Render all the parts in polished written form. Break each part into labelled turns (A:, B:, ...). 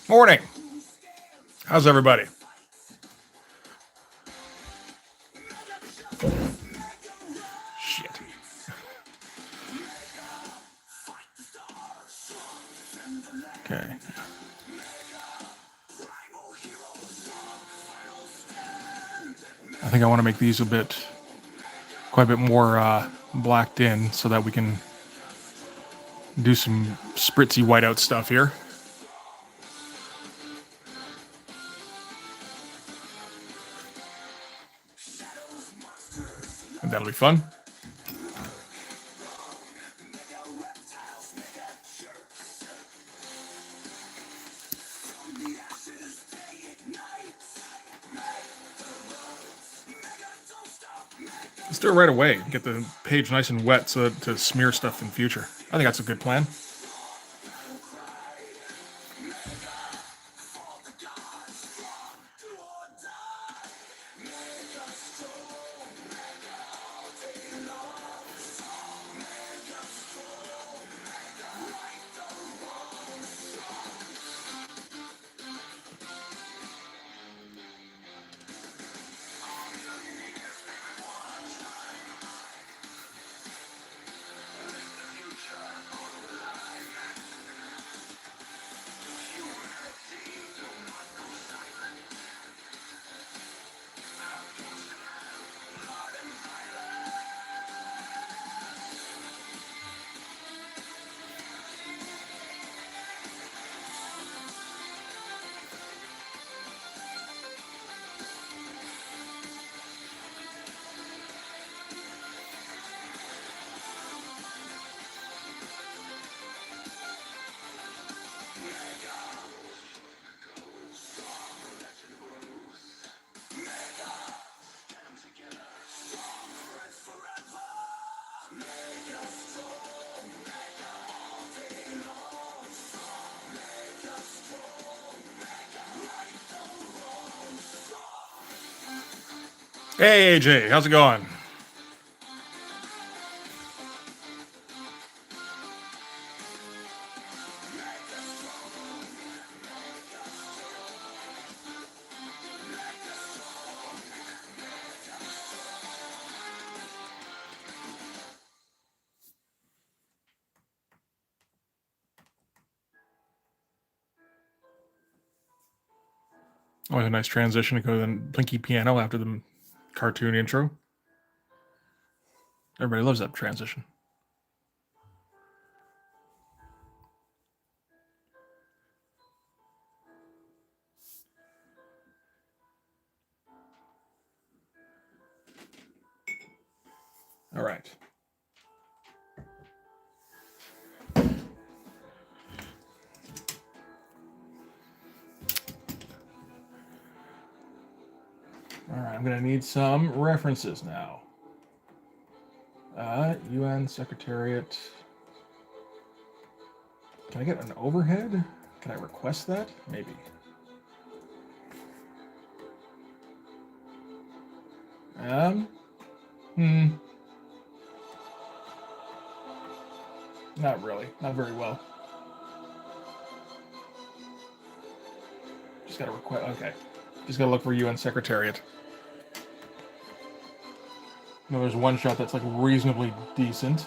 A: Morning. How's everybody? Shit. Okay. I think I want to make these quite a bit more blacked in so that we can do some spritzy whiteout stuff here. And that'll be fun. Let's do it right away. Get the page nice and wet so to smear stuff in future. I think that's a good plan. Hey AJ, how's it going? Always a nice transition to go to the Blinky piano after the cartoon intro. Everybody loves that transition. All right. All right, I'm going to need some references now. UN Secretariat. Can I get an overhead? Can I request that? Maybe. Um, hmm. Not really. Not very well. Just gotta request. Okay. Just gotta look for UN Secretariat. No, there's one shot that's like reasonably decent.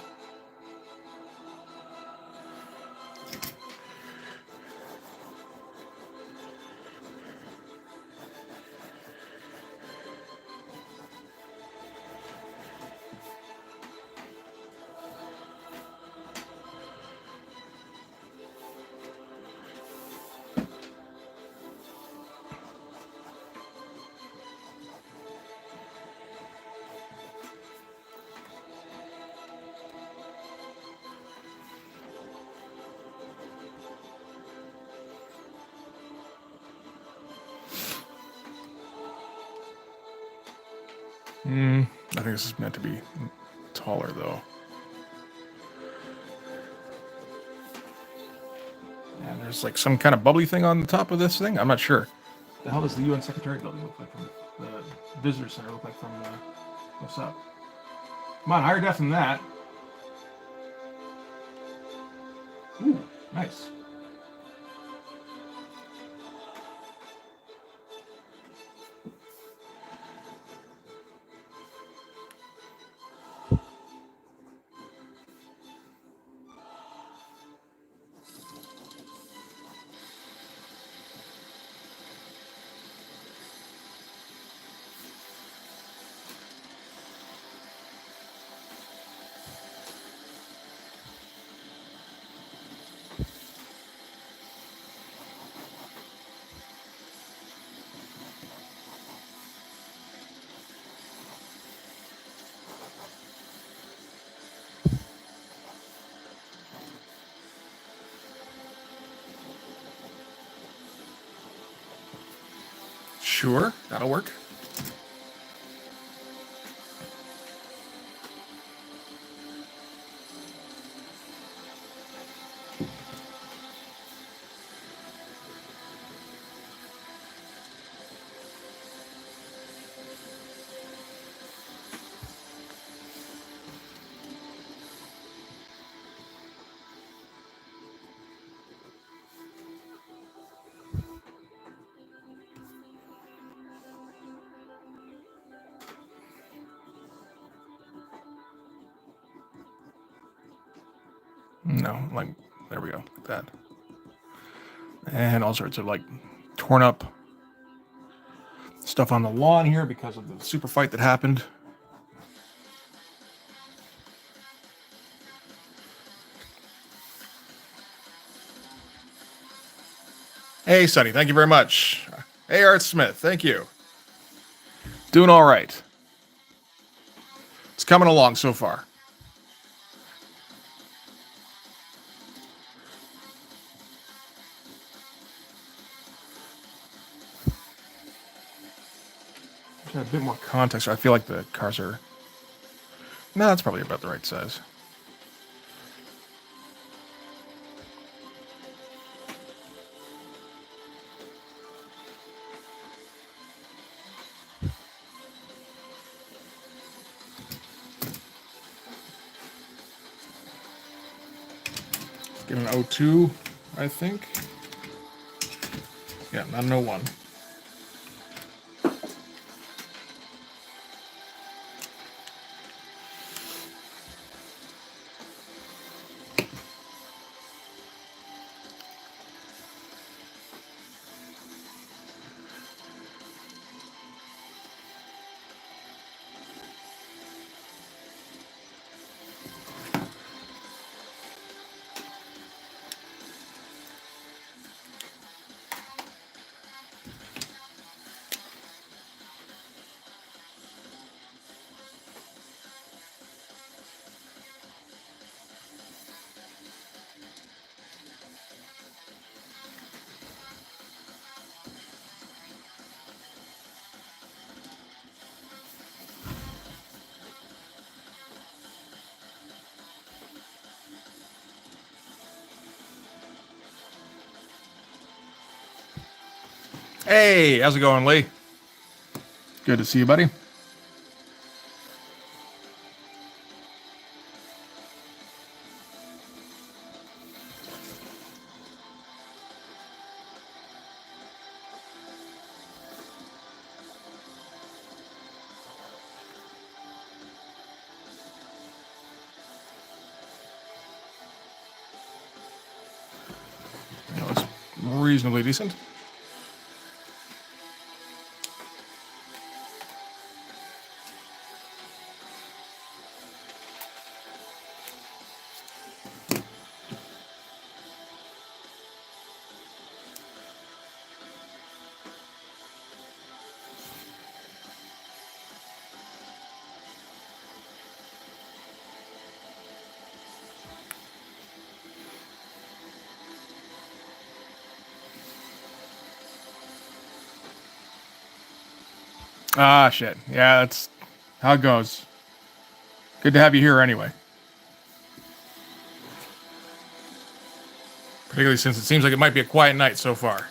A: I think this is meant to be taller, though. And there's like some kind of bubbly thing on the top of this thing. I'm not sure. The hell does the UN Secretariat building look like from the visitor center? Look like from what's up? Come on, higher def than that. Ooh, nice. Sure, that'll work. No, like, there we go, like that. And all sorts of, like, torn up stuff on the lawn here because of the super fight that happened. Hey, Sonny, thank you very much. Hey, Art Smith, thank you. Doing all right. It's coming along so far. A bit more context. I feel like the cars are... No, that's probably about the right size. Get an 02, I think. Yeah, not an 01. Hey, how's it going, Lee? Good to see you, buddy. You know, it's reasonably decent. Ah, shit. Yeah, that's how it goes. Good to have you here anyway. Particularly since it seems like it might be a quiet night so far.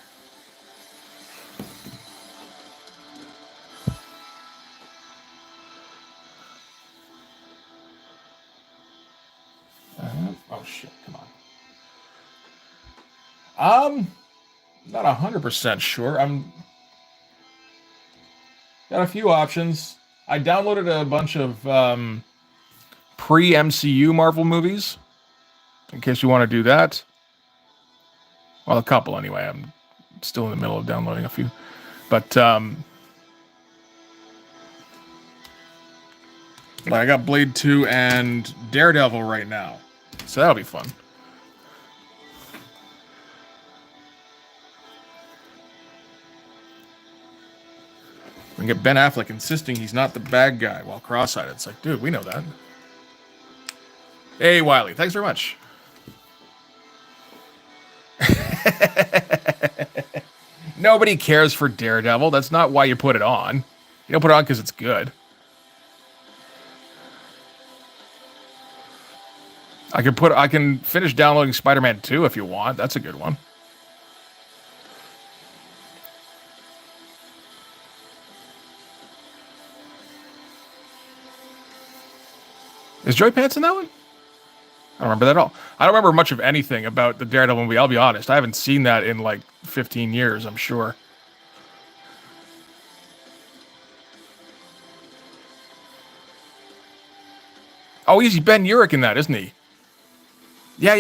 A: Oh, shit. Come on. Not 100% sure. I'm got a few options. I downloaded a bunch of pre-MCU Marvel movies, in case you want to do that. Well, a couple anyway. I'm still in the middle of downloading a few. But I got Blade 2 and Daredevil right now. So that'll be fun. We can get Ben Affleck insisting he's not the bad guy while cross-eyed. It's like, dude, we know that. Hey, Wiley, thanks very much. Nobody cares for Daredevil. That's not why you put it on. You don't put it on because it's good. I can finish downloading Spider-Man 2 if you want. That's a good one. Is Joey Pants in that one? I don't remember that at all. I don't remember much of anything about the Daredevil movie. I'll be honest. I haven't seen that in like 15 years, I'm sure. Oh, he's Ben Urich in that, isn't he? Yeah.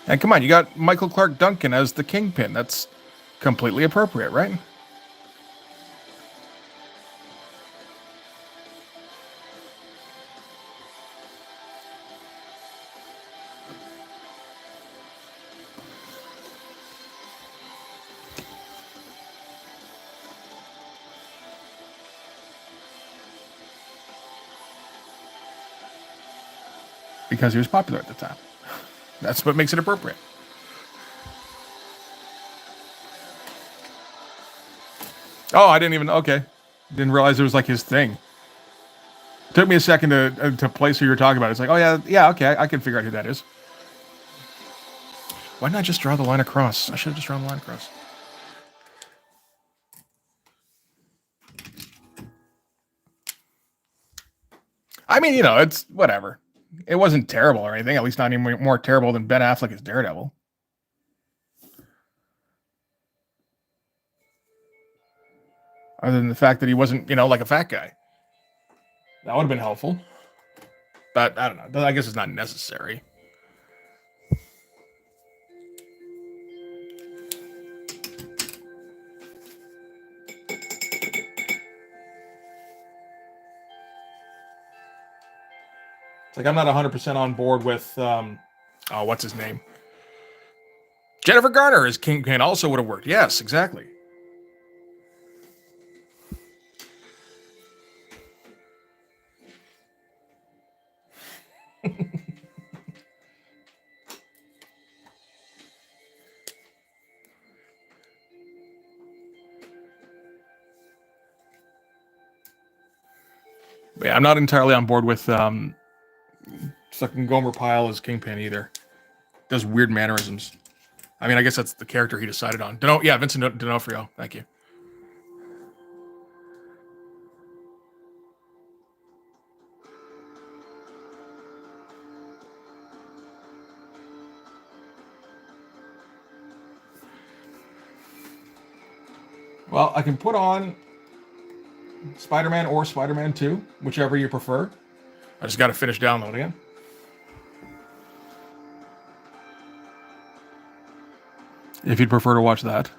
A: And come on, you got Michael Clark Duncan as the Kingpin. That's completely appropriate, right? Because he was popular at the time. That's what makes it appropriate. Oh, I didn't even. Okay, didn't realize it was like his thing. Took me a second to place who you're talking about. It's like, oh yeah, okay, I can figure out who that is. Why not just draw the line across? I should have just drawn the line across. I mean, you know, it's whatever. It wasn't terrible or anything. At least not any more terrible than Ben Affleck as Daredevil. Other than the fact that he wasn't, you know, like a fat guy. That would have been helpful. But I don't know. I guess it's not necessary. It's like I'm not 100% on board with, what's his name? Jennifer Garner as Kingpin also would have worked. Yes, exactly. But yeah, I'm not entirely on board with sucking Gomer Pyle as Kingpin either. Does weird mannerisms. I mean, I guess that's the character he decided on. Vincent D'Onofrio. Thank you. Well, I can put on Spider-Man or Spider-Man 2, whichever you prefer. I just got to finish downloading it. If you'd prefer to watch that.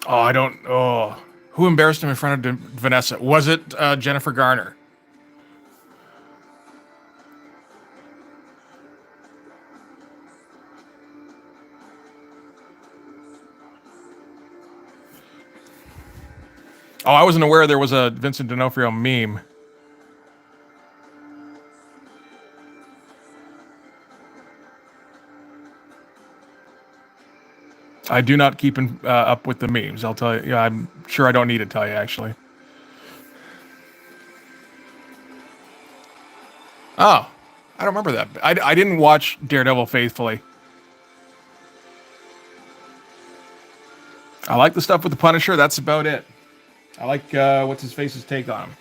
A: Oh, I don't. Oh, who embarrassed him in front of Vanessa? Was it Jennifer Garner? Oh, I wasn't aware there was a Vincent D'Onofrio meme. I do not keep up with the memes. I'll tell you. Yeah, I'm sure I don't need to tell you, actually. Oh, I don't remember that. I didn't watch Daredevil faithfully. I like the stuff with the Punisher. That's about it. I like what's his face's take on him.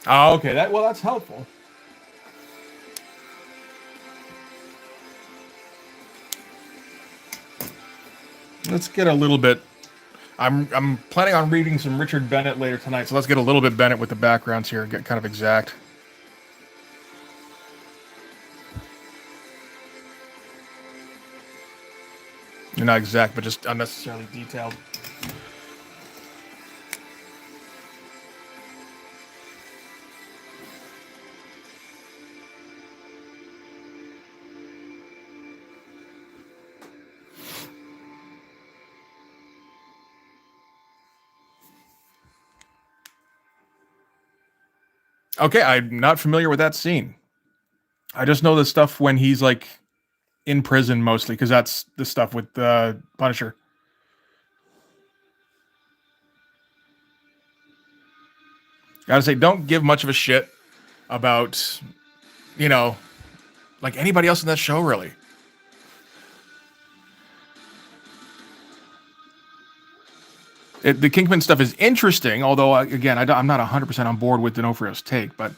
A: Oh, okay. That's helpful. Let's get a little bit I'm planning on reading some Richard Bennett later tonight, so let's get a little bit Bennett with the backgrounds here and get kind of exact. Not exact, but just unnecessarily detailed. Okay, I'm not familiar with that scene. I just know the stuff when he's like in prison mostly, because that's the stuff with Punisher. Gotta say, don't give much of a shit about, you know, like anybody else in that show, really. The Kingpin stuff is interesting, although, again, I'm not 100% on board with D'Onofrio's take, but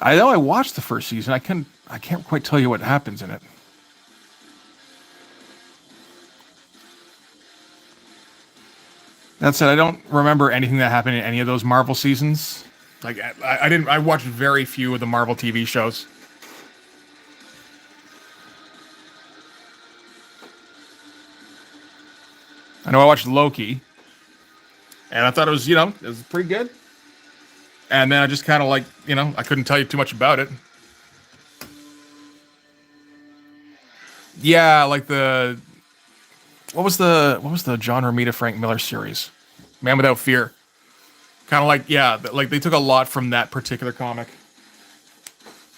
A: I know I watched the first season. I can't quite tell you what happens in it. That said, I don't remember anything that happened in any of those Marvel seasons. Like I didn't. I watched very few of the Marvel TV shows. I know I watched Loki, and I thought it was pretty good. And then I just kind of like, I couldn't tell you too much about it. Yeah, like what was the John Romita Frank Miller series, Man Without Fear. Kind of like, yeah, like they took a lot from that particular comic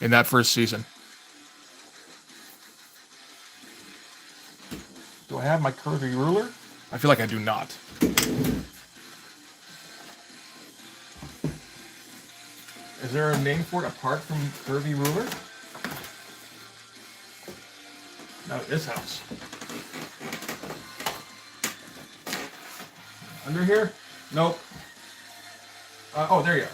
A: in that first season. Do I have my curvy ruler? I feel like I do not. Is there a name for it apart from curvy ruler? No, this house. Under here? Nope. Oh, there you are.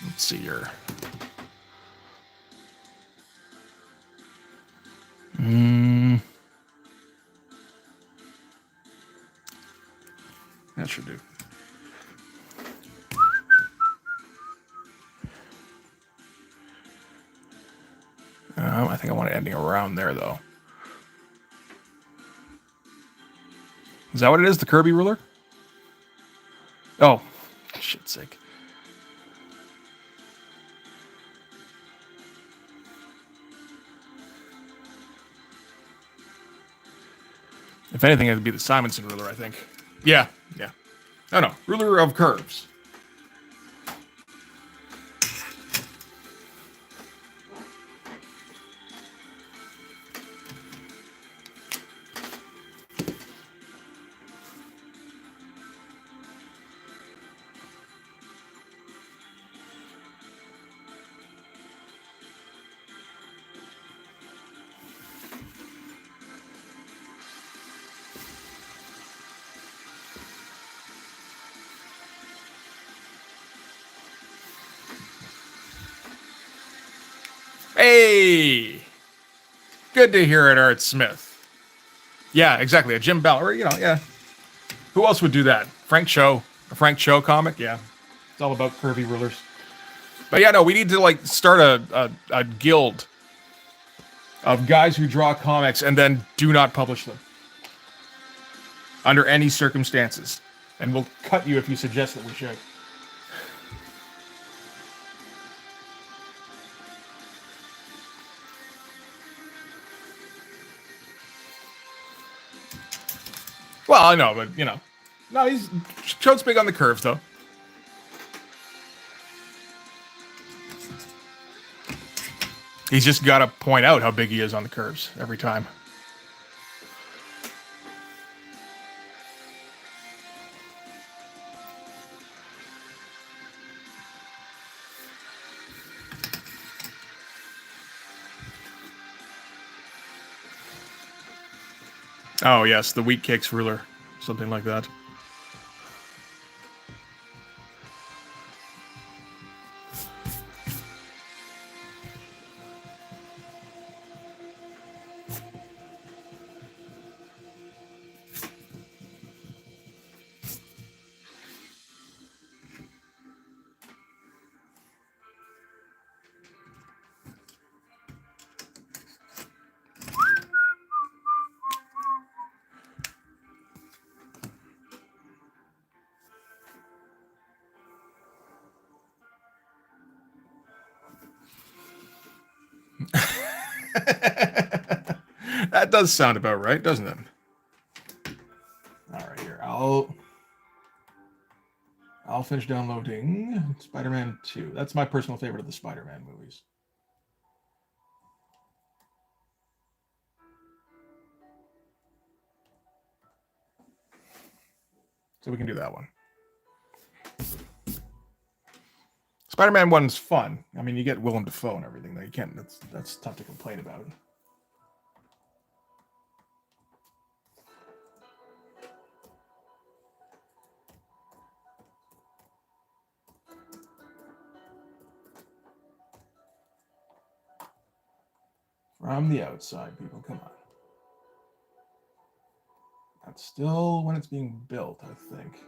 A: Let's see here. That should do. I think I want it ending around there, though. Is that what it is? The Kirby ruler? Oh, shit's sake. If anything, it'd be the Simonson ruler, I think. Yeah. Oh, no. Ruler of curves. Hey! Good to hear it, Art Smith. Yeah, exactly. A Jim Ballard, yeah. Who else would do that? Frank Cho. A Frank Cho comic? Yeah. It's all about curvy rulers. But yeah, no, we need to start a guild of guys who draw comics and then do not publish them under any circumstances. And we'll cut you if you suggest that we should. Well, I know, but no, Cho's big on the curves though. He's just got to point out how big he is on the curves every time. Oh yes, the wheat cakes ruler, something like that. That does sound about right, doesn't it? All right, here I'll finish downloading Spider-Man 2. That's my personal favorite of the Spider-Man movies. So we can do that one. Spider-Man 1's fun. I mean, you get Willem Dafoe and everything. You can't. That's tough to complain about. From the outside, people, come on. That's still when it's being built, I think.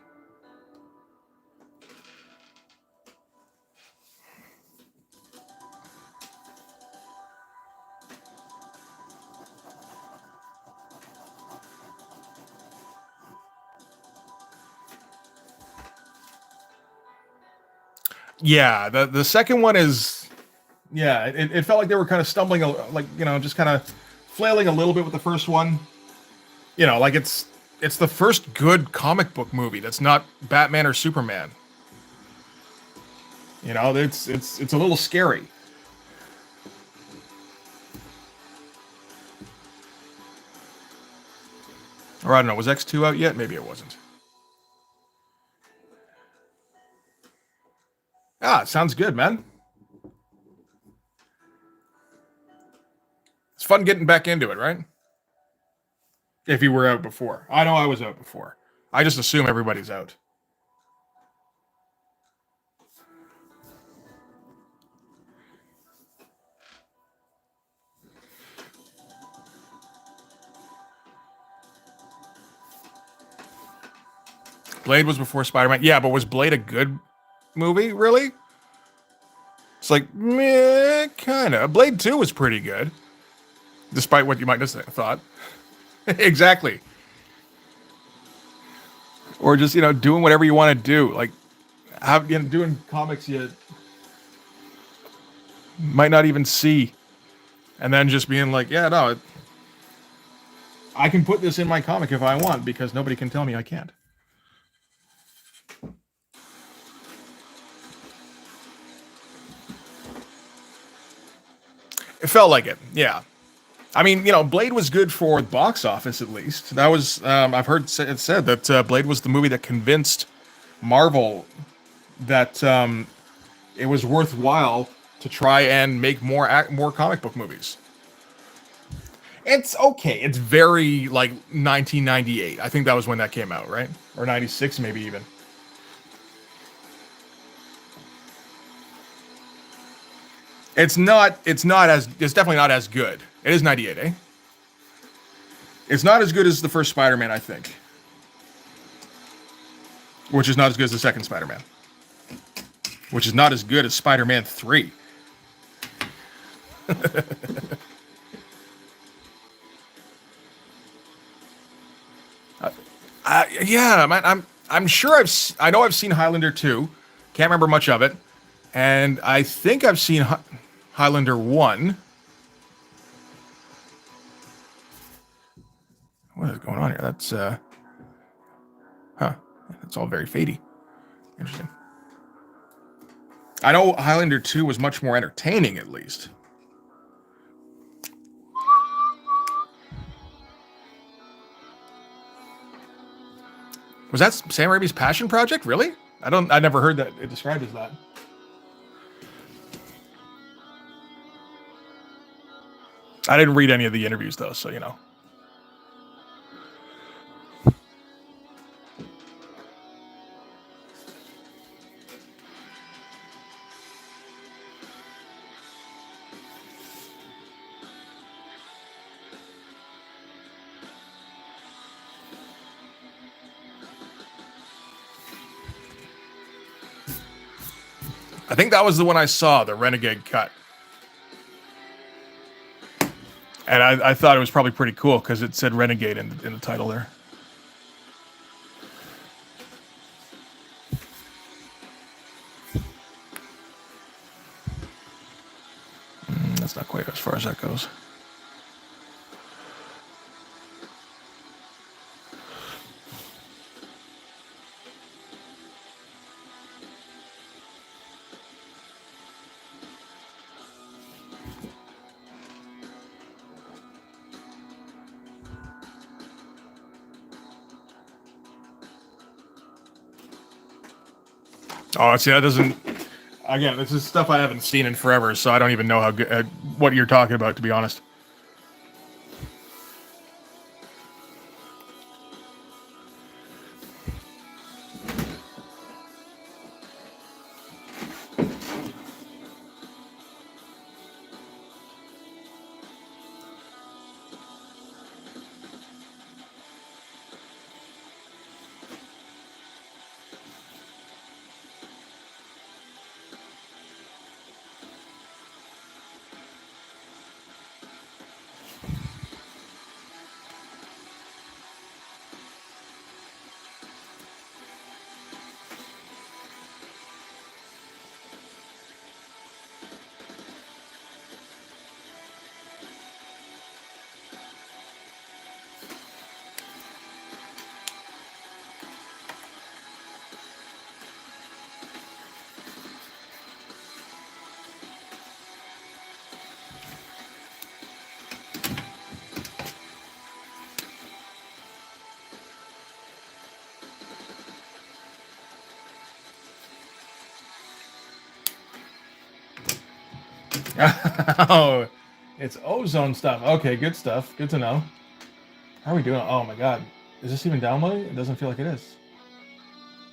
A: Yeah, the second one is, yeah, it felt like they were kind of stumbling, like, you know, just kind of flailing a little bit with the first one. You know, like it's the first good comic book movie that's not Batman or Superman. You know, it's a little scary. Or I don't know, was X2 out yet? Maybe it wasn't. Ah, sounds good, man. It's fun getting back into it, right? If you were out before. I know I was out before. I just assume everybody's out. Blade was before Spider-Man. Yeah, but was Blade a good movie, really? It's like, meh, kind of. Blade 2 was pretty good, despite what you might have thought. Exactly. Or just, you know, doing whatever you want to do. Like, doing comics you might not even see. And then just being like, yeah, no, I can put this in my comic if I want because nobody can tell me I can't. It felt like it, yeah. I mean, you know, Blade was good for the box office at least. That was, I've heard it said that Blade was the movie that convinced Marvel that it was worthwhile to try and make more comic book movies. It's okay. It's very like 1998. I think that was when that came out, right? Or 96 maybe even. It's definitely not as good. It is 98, eh? It's not as good as the first Spider-Man, I think. Which is not as good as the second Spider-Man. Which is not as good as Spider-Man 3. Yeah, man, I'm sure I know I've seen Highlander 2. Can't remember much of it. And I think I've seen Highlander 1. What is going on here? That's that's all very fadey. Interesting. I know Highlander 2 was much more entertaining, at least. Was that Sam Raimi's passion project? Really? I never heard that it described as that. I didn't read any of the interviews though, so you know. I think that was the one I saw, the Renegade cut. And I thought it was probably pretty cool because it said Renegade in the title there. That's not quite as far as that goes. Oh, see, that doesn't. Again, this is stuff I haven't seen in forever, so I don't even know how good, what you're talking about, to be honest. Oh, it's ozone stuff. Okay, good stuff. Good to know. How are we doing? Oh my god. Is this even downloading? It doesn't feel like it is.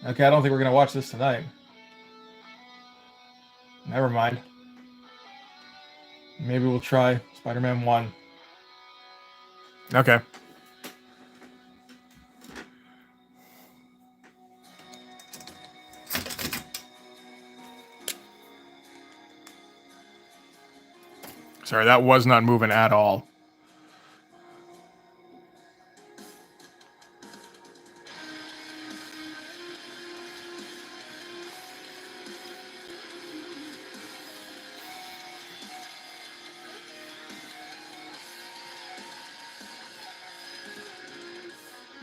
A: Okay, I don't think we're going to watch this tonight. Never mind. Maybe we'll try Spider-Man 1. Okay. Sorry, that was not moving at all.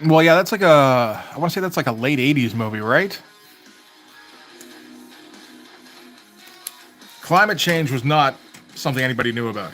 A: Well, yeah, that's like a. I want to say that's like a late 80s movie, right? Climate change was not something anybody knew about.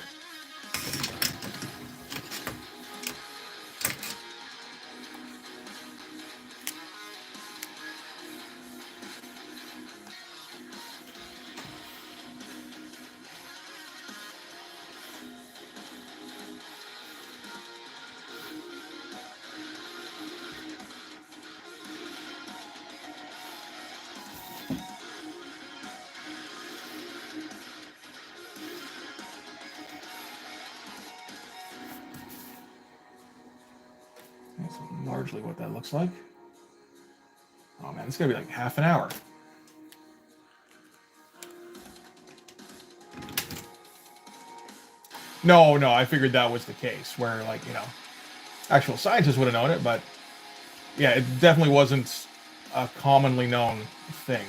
A: That's largely what that looks like. Oh man, it's gonna be like half an hour. No, I figured that was the case, where, like, actual scientists would have known it, but yeah, it definitely wasn't a commonly known thing.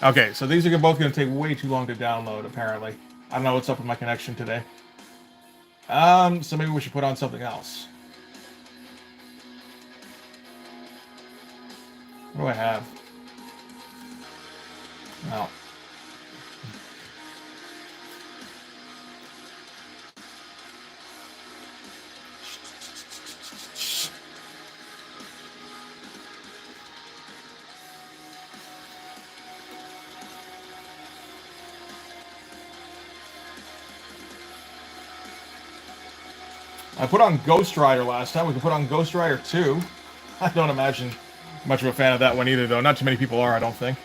A: Okay, so these are both going to take way too long to download, apparently. I don't know what's up with my connection today. So maybe we should put on something else. What do I have? Oh. I put on Ghost Rider last time. We can put on Ghost Rider 2. I don't imagine much of a fan of that one either, though. Not too many people are, I don't think.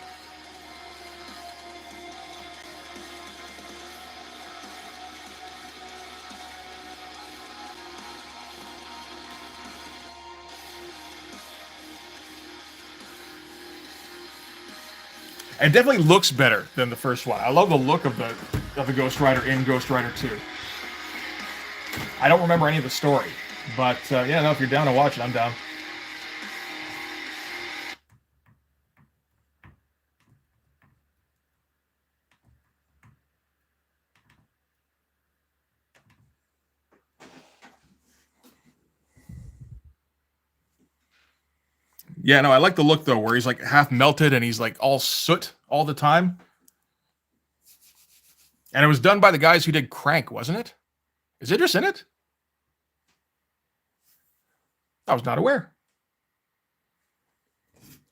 A: It definitely looks better than the first one. I love the look of the Ghost Rider in Ghost Rider 2. I don't remember any of the story, but yeah, no, if you're down to watch it, I'm down. Yeah, no, I like the look though, where he's like half melted and he's like all soot all the time. And it was done by the guys who did Crank, wasn't it? Is Idris in it? I was not aware.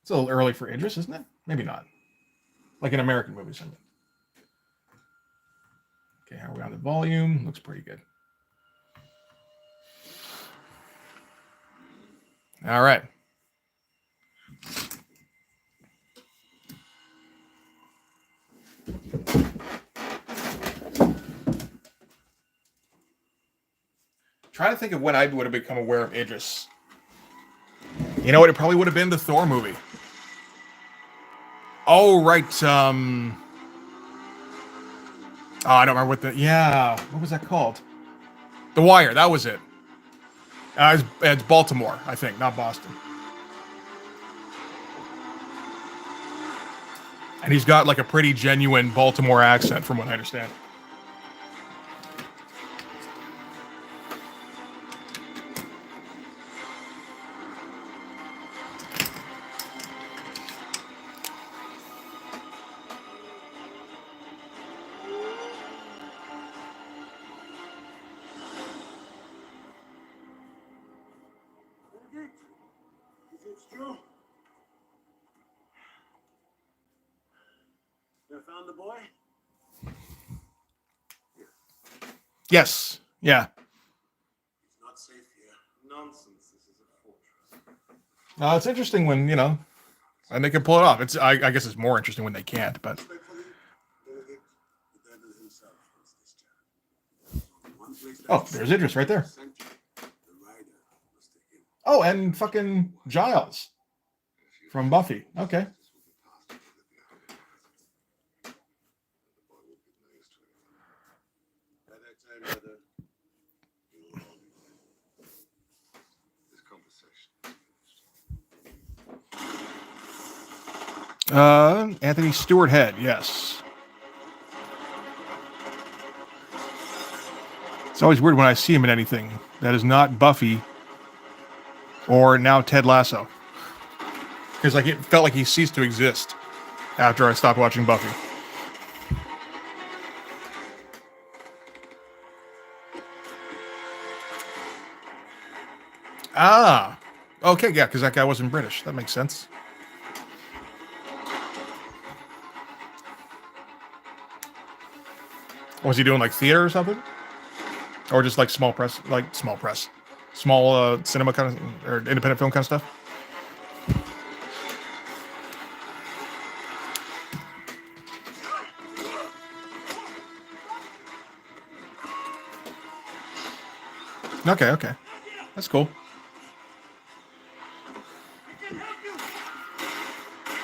A: It's a little early for Idris, isn't it? Maybe not. Like an American movie, something. Okay, how are we on the volume? Looks pretty good. All right. Trying to think of when I would have become aware of Idris. You know what? It probably would have been the Thor movie. Oh, right. Oh, I don't remember what what was that called? The Wire. That was it. It's Baltimore, I think, not Boston. And he's got like a pretty genuine Baltimore accent, from what I understand.
B: Found the boy?
A: Yes. Yeah.
B: It's not safe here. Nonsense. This is a fortress.
A: It's interesting when, and they can pull it off. I guess it's more interesting when they can't, but. Oh, there's Idris right there. Oh, and fucking Giles from Buffy. Okay. Anthony Stewart Head, yes. It's always weird when I see him in anything that is not Buffy or now Ted Lasso. Because like it felt like he ceased to exist after I stopped watching Buffy. Ah, okay, yeah, because that guy wasn't British. That makes sense. Was he doing like theater or something? Or just like small cinema kind of, or independent film kind of stuff? Okay. That's cool.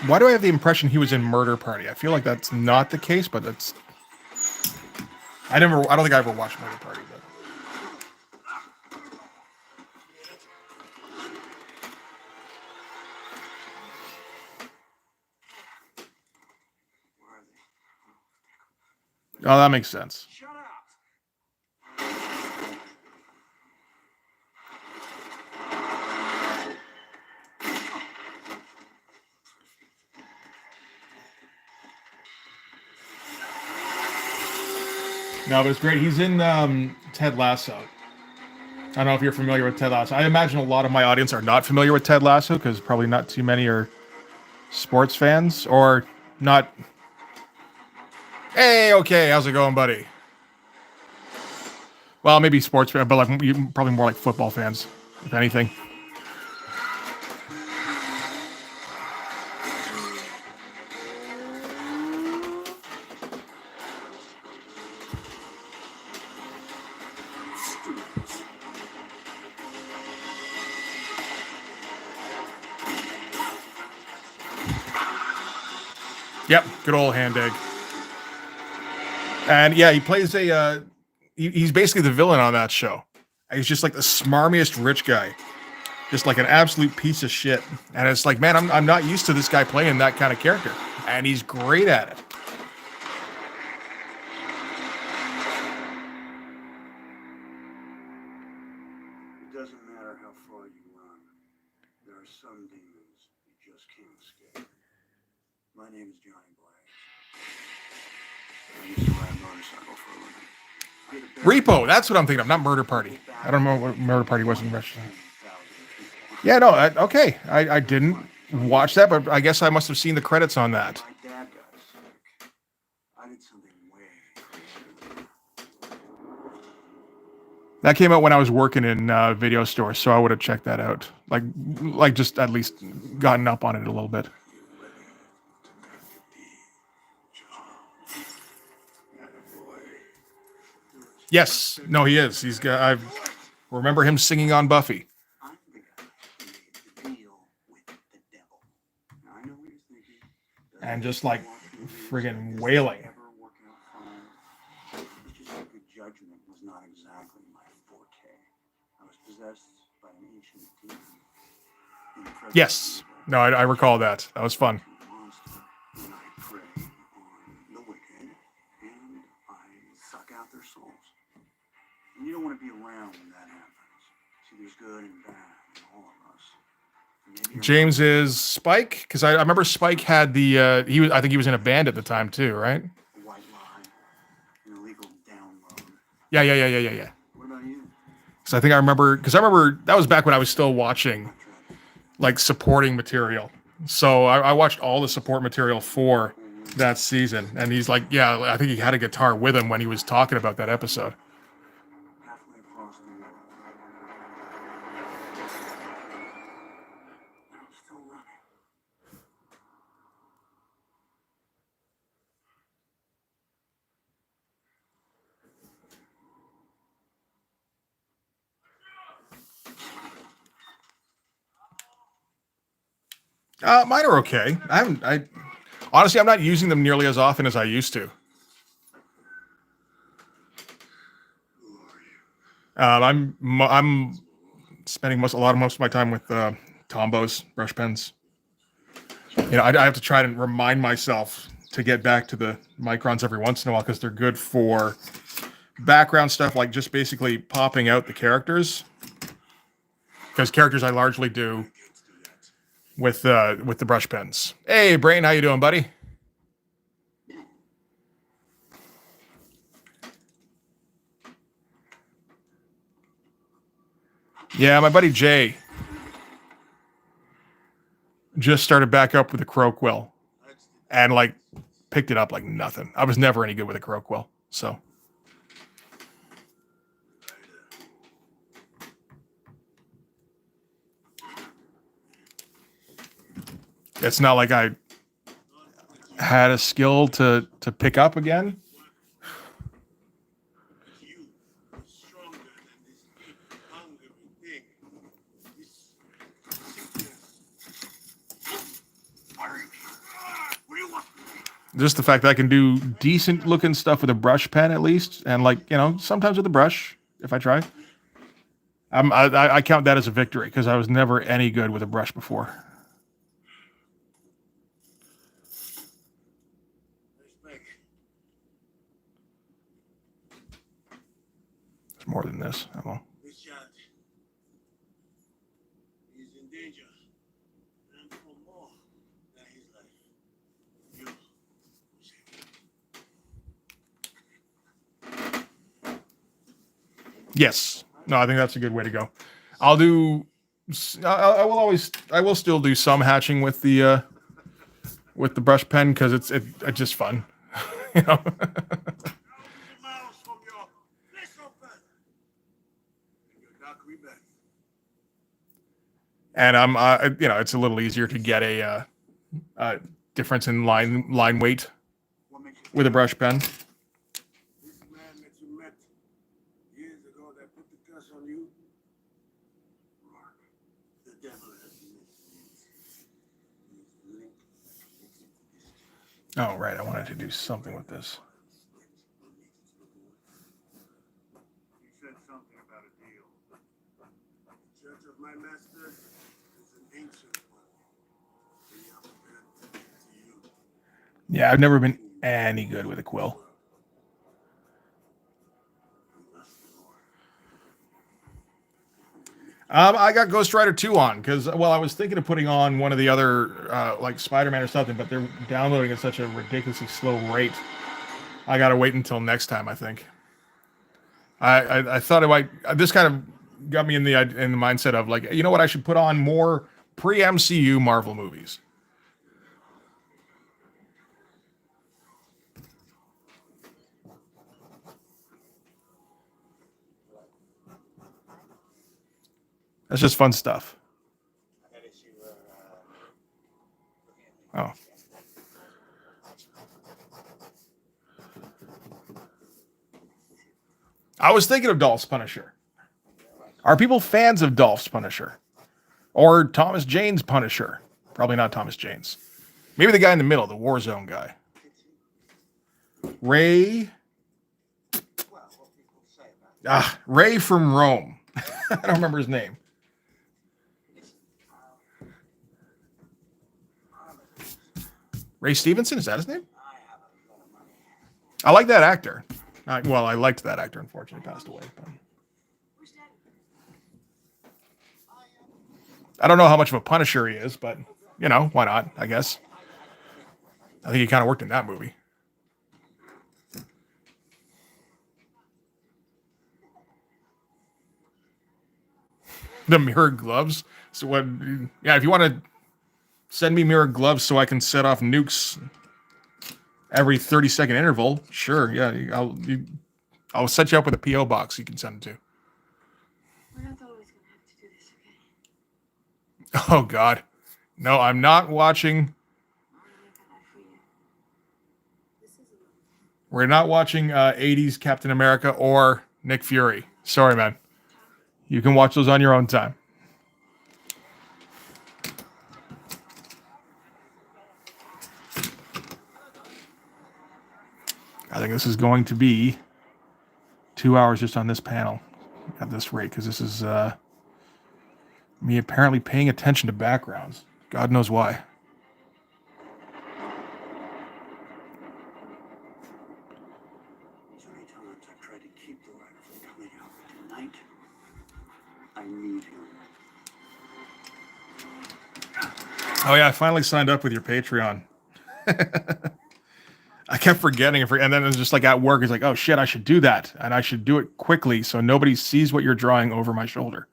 A: Why do I have the impression he was in Murder Party? I feel like that's not the case, but that's... I don't think I ever watched Murder Party, but... Oh, that makes sense. No, but it's great. He's in Ted Lasso. I don't know if you're familiar with Ted Lasso. I imagine a lot of my audience are not familiar with Ted Lasso because probably not too many are sports fans or not. Hey, okay, how's it going, buddy? Well, maybe sports fans, but like probably more like football fans, if anything. Yep, good old hand egg. And yeah, he plays he's basically the villain on that show. He's just like the smarmiest rich guy, just like an absolute piece of shit. And it's like, man, I'm not used to this guy playing that kind of character, and he's great at it.
B: It doesn't matter how far you run. There are some demons you just can't escape. My name is Johnny Blaze. I used to ride a motorcycle for a living.
A: Repo, that's what I'm thinking of, not Murder Party. I don't know what Murder Party was in Russian. Yeah, no, okay. I didn't watch that, but I guess I must have seen the credits on that.
B: My dad got sick. I did something way crazier.
A: That came out when I was working in video stores, so I would have checked that out. Like just at least gotten up on it a little bit. Yes, no, he is. He's got. I remember him singing on Buffy.
B: I'm the guy who made the deal with the devil. Now, I know what you're thinking.
A: And just like friggin' wailing.
B: It's just that good judgment was not exactly my forte. I was possessed by an ancient demon.
A: Yes. No, I recall that. That was fun.
B: Monster, and I prey on the wicked, and I suck out their souls. And you don't want to be around when that happens. See, there's good and bad in all of us. Maybe you're
A: James is Spike, because I remember Spike had the I think he was in a band at the time too, right?
B: a white lie, an illegal download.
A: Yeah.
B: What about you?
A: So I think I remember that was back when I was still watching like supporting material. So I watched all the support material for that season, and he's like, yeah, I think he had a guitar with him when he was talking about that episode.
B: Halfway across the world. And I'm still running.
A: Mine are okay. I honestly, I'm not using them nearly as often as I used to. I'm spending most of my time with Tombows brush pens. You know, I have to try to remind myself to get back to the microns every once in a while because they're good for background stuff, like just basically popping out the characters. Because characters I largely do with the brush pens. Hey, Brain, how you doing, buddy? Yeah, my buddy Jay just started back up with a crow quill and like picked it up like nothing. I was never any good with a crow quill, so. It's not like I had a skill to pick up again.
B: You are stronger than this big, hungry thing. This sickness. What do you want?
A: Just the fact that I can do decent looking stuff with a brush pen at least, and like, you know, sometimes with a brush if I try. I count that as a victory because I was never any good with a brush before.
B: Respect.
A: There's more than this. Oh, well.
B: This child is in danger. And for more than his life. You will save him.
A: Yes. No, I think that's a good way to go. I will still do some hatching with the brush pen because it's just fun, you know.
B: Miles from your little pen. And your dark rebellion.
A: And you know, it's a little easier to get a difference in line weight
B: What makes you
A: with a brush pen.
B: this man that you met years ago that put the curse on you? Mark, the devil has missed his link connected to this child.
A: Oh, right. I wanted to do something with this.
B: You said something about a deal. The church of my master is an ancient one. Very unfair to you.
A: Yeah, I've never been any good with a quill. I got Ghost Rider 2 on because, well, I was thinking of putting on one of the other, like Spider-Man or something, but they're downloading at such a ridiculously slow rate. I gotta wait until next time, I think. I thought it might. This kind of got me in the mindset of like, you know what? I should put on more pre-MCU Marvel movies. That's just fun stuff. Oh, I was thinking of Dolph's Punisher. Are people fans of Dolph's Punisher or Thomas Jane's Punisher? Probably not Thomas Jane's. Maybe the guy in the middle, the Warzone guy. Ray. Ray from Rome. I don't remember his name. Ray Stevenson, is that his name? I like that actor. Well, I liked that actor. Unfortunately, passed away. But I don't know how much of a Punisher he is, but you know, why not? I guess. I think he kind of worked in that movie. The mirror gloves. So what? Yeah, if you want to send me mirror gloves so I can set off nukes every 30-second interval, sure. Yeah, I'll set you up with a PO box you can send it to.
C: We're not always gonna have to do this, okay?
A: Oh God, no, I'm not watching. We're not watching 80s Captain America or Nick Fury. Sorry, man. You can watch those on your own time. I think this is going to be 2 hours just on this panel at this rate, because this is me apparently paying attention to backgrounds. God knows why.
B: So many times I've tried to keep the writer from coming out, but tonight I need him.
A: Oh yeah, I finally signed up with your Patreon. I kept forgetting, and then it was just like at work, it's like, oh shit, I should do that, and I should do it quickly so nobody sees what you're drawing over my shoulder.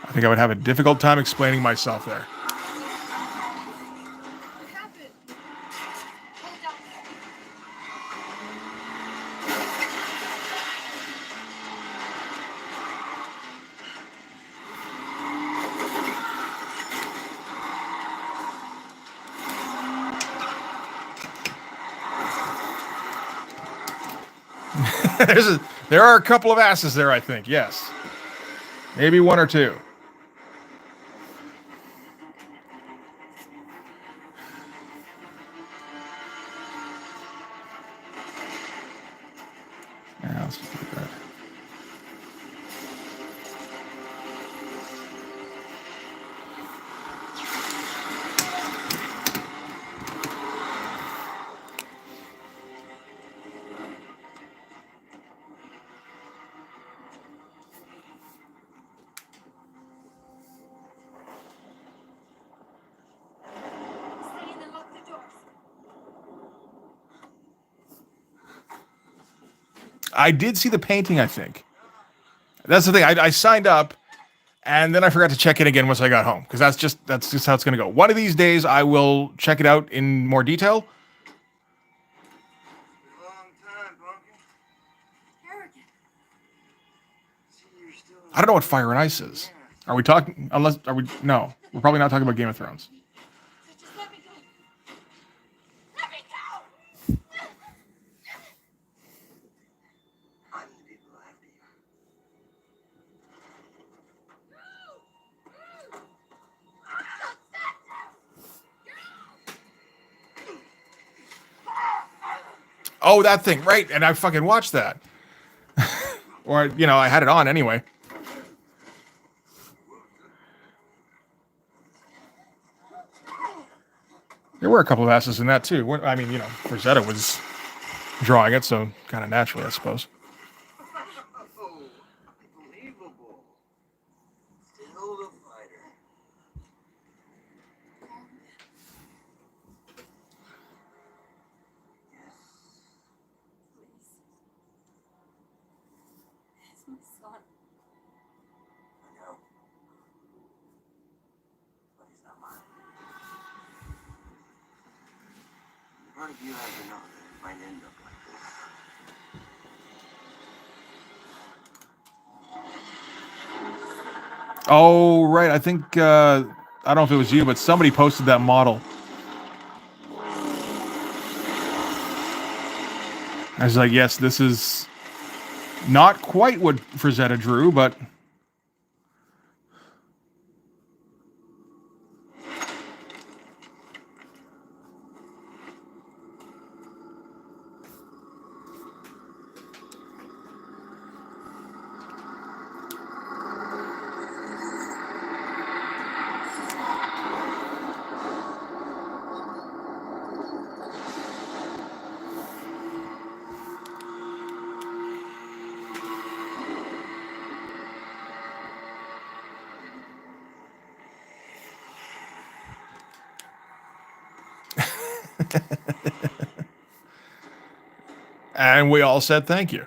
A: I think I would have a difficult time explaining myself there.
C: What happened? Hold down there.
A: There are a couple of asses there, I think. Yes, maybe one or two. Yeah, let's just do that.
C: Stay in and lock the doors.
A: I did see the painting, I think. That's the thing. I signed up, and then I forgot to check it again once I got home, because that's just how it's going to go. One of these days, I will check it out in more detail.
B: Long time, Pumpkin.
C: Harrigan.
B: See, you're still.
A: I don't know what Fire and Ice is. Are we talking? No, we're probably not talking about Game of Thrones.
C: So just let me go. Let me go!
B: I'm the people after you.
A: Oh, that thing, right? And I fucking watched that. Or, you know, I had it on anyway. There were a couple of asses in that too. I mean, you know, Frazetta was drawing it, so kind of naturally, I suppose.
B: Oh, unbelievable. Still the fighter. Yes,
C: Please. It's my son.
B: I know. But he's not mine. Part of you has to know that it might end up like this.
A: Oh, right. I think, I don't know if it was you, but somebody posted that model. I was like, yes, this is not quite what Frazetta drew, but... And we all said thank you.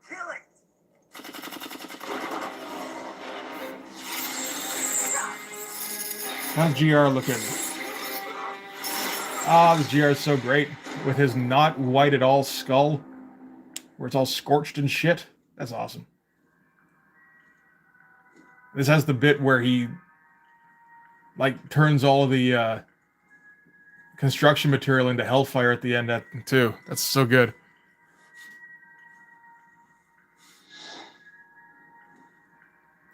B: Kill it!
A: How's GR looking? Ah, this GR is so great. With his not white at all skull, where it's all scorched and shit. That's awesome. This has the bit where he, like, turns all of the construction material into hellfire at the end, too. That's so good.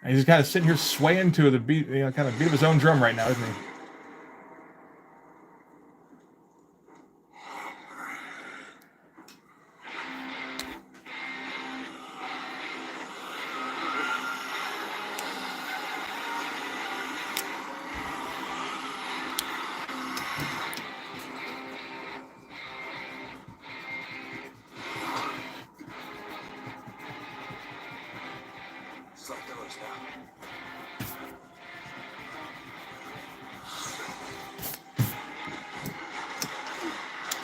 A: And he's kind of sitting here swaying to the beat, you know, kind of beat of his own drum right now, isn't he?
B: Slap those down.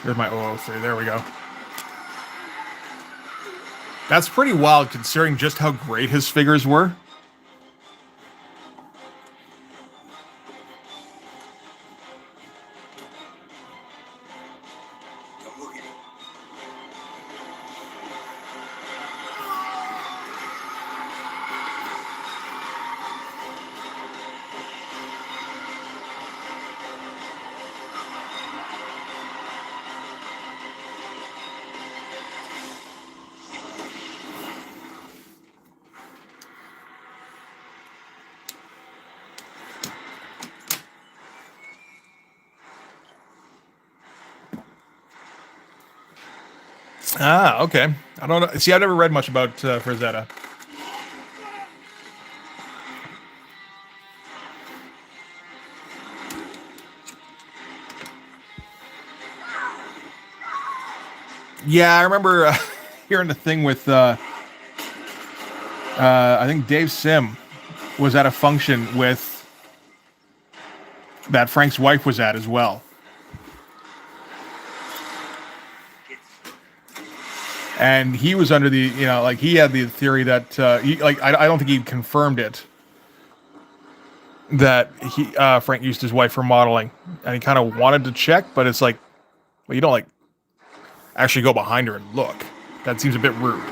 A: There's my 003. There we go. That's pretty wild considering just how great his figures were.
B: Don't look at it.
A: Ah, okay. I don't know. See, I've never read much about Frazetta. Yeah, I remember hearing the thing with, I think Dave Sim was at a function with that Frank's wife was at as well. And he was under the, you know, like he had the theory that, I don't think he confirmed it, that Frank used his wife for modeling. And he kind of wanted to check, but it's like, well, you don't like actually go behind her and look. That seems a bit rude.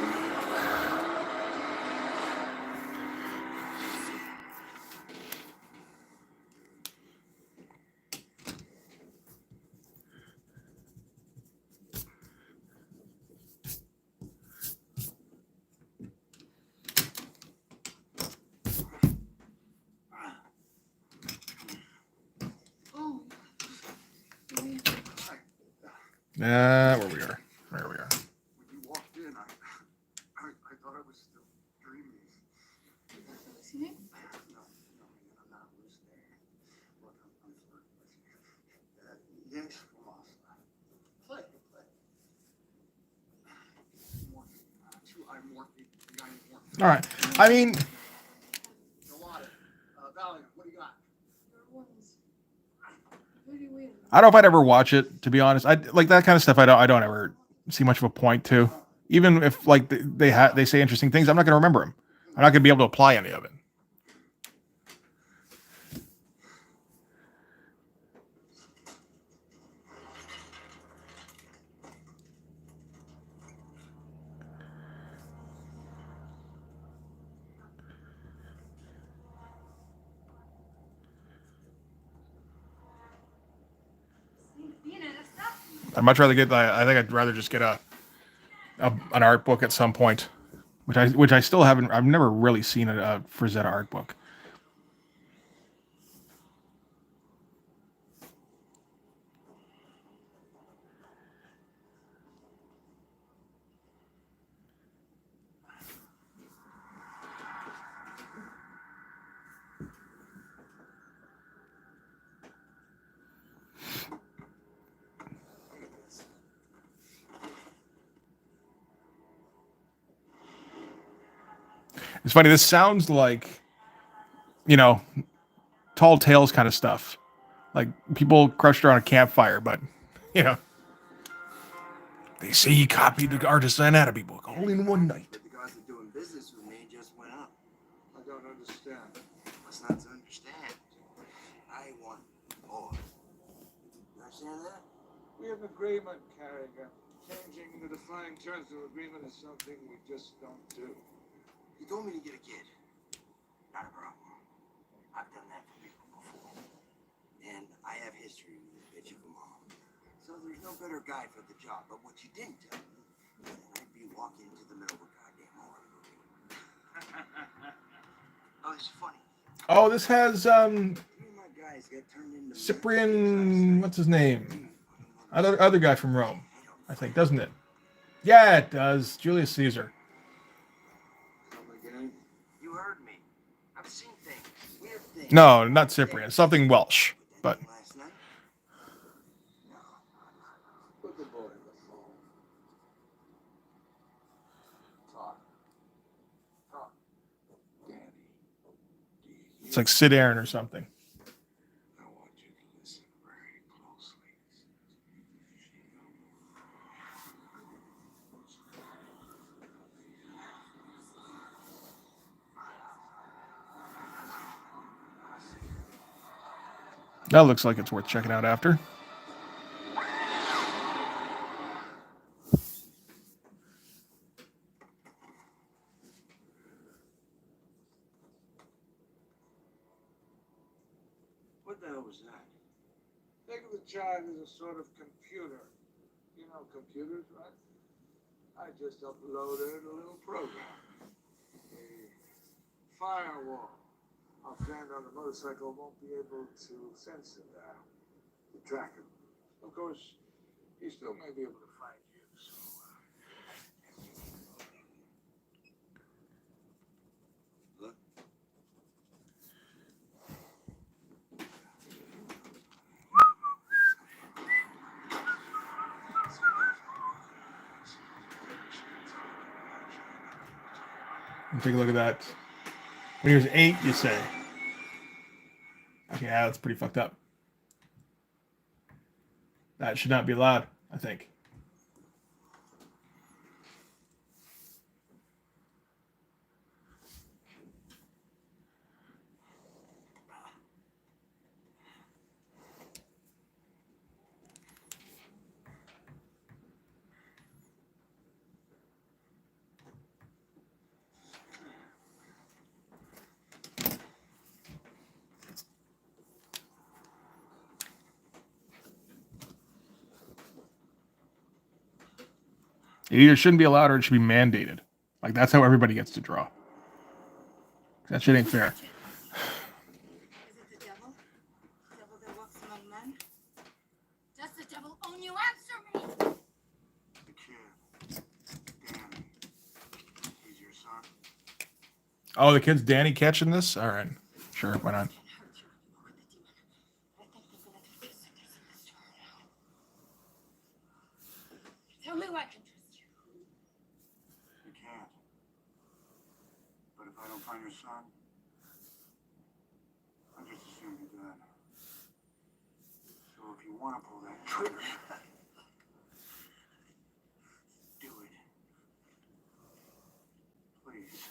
A: Where we are. There we are.
B: When you walked in, I thought I was still dreaming.
C: Hallucinating?
B: No, I'm not hallucinating. Look, I'm flirting with you. Yes, come on. Play. Morphine. Two eye morphine. Three eye morphine.
A: All right. I mean,
B: Dilaudid. Valium. What do you got?
C: Your one's pretty weird.
A: I don't know if I'd ever watch it, to be honest. I like that kind of stuff. I don't ever see much of a point to. Even if like they say interesting things, I'm not going to remember them. I'm not going to be able to apply any of it. I'd much rather get. I think I'd rather just get an art book at some point, which I still haven't. I've never really seen a Frazetta art book. It's funny. This sounds like, Tall Tales kind of stuff, like people crushed around a campfire. But, they say he copied the artist's anatomy book all in one night.
B: The guys that doing business with me just went up. I don't understand. What's not to understand? I want more. You understand that?
D: We have an agreement, Carrigan. Changing the defined terms of agreement is something we just don't do.
B: You told me to get a kid. Not a problem. I've done that for people before. And I have history with this bitch of a mom. So there's no better guy for the job. But what you didn't tell me is that I'd be walking into the middle of a goddamn horror movie. Oh, this is funny.
A: Oh, this has
B: Three of my guys got turned into
A: Cyprian. What's his name? Other guy from Rome, I think, doesn't it? Yeah, it does. Julius Caesar.
B: Come again? You heard me. I've seen things. Weird things.
A: No, not Cyprian. Something Welsh. But
B: Last night? No.
D: Put the boy in the phone. Talk. Danny.
A: it's like Sid Aaron or something.
D: I want you to listen very closely.
A: That looks like it's worth checking out after.
B: What the hell was that?
D: Think of the child as a sort of computer. You know computers, right? I just uploaded a little program. A firewall. Our friend on the motorcycle won't be able to censor that. To track him. Of course, he still may be able to find you, so...
B: Look.
A: Take a look at that. When he was 8, you say. Okay, yeah, that's pretty fucked up. That should not be allowed, I think. It either shouldn't be allowed or it should be mandated. Like, that's how everybody gets to draw. That shit ain't fair.
C: Is it the devil? The devil that walks among men? Does the devil own you? Answer me!
A: Oh, the kid's Danny catching this? All right. Sure, why not?
C: Can't hurt you anymore with the demon. I think they're gonna do this in this story now. Tell me why I can trust you.
B: You can't. But if I don't find your son, I just assume you're dead. So if you want to pull that trigger, do it. Please.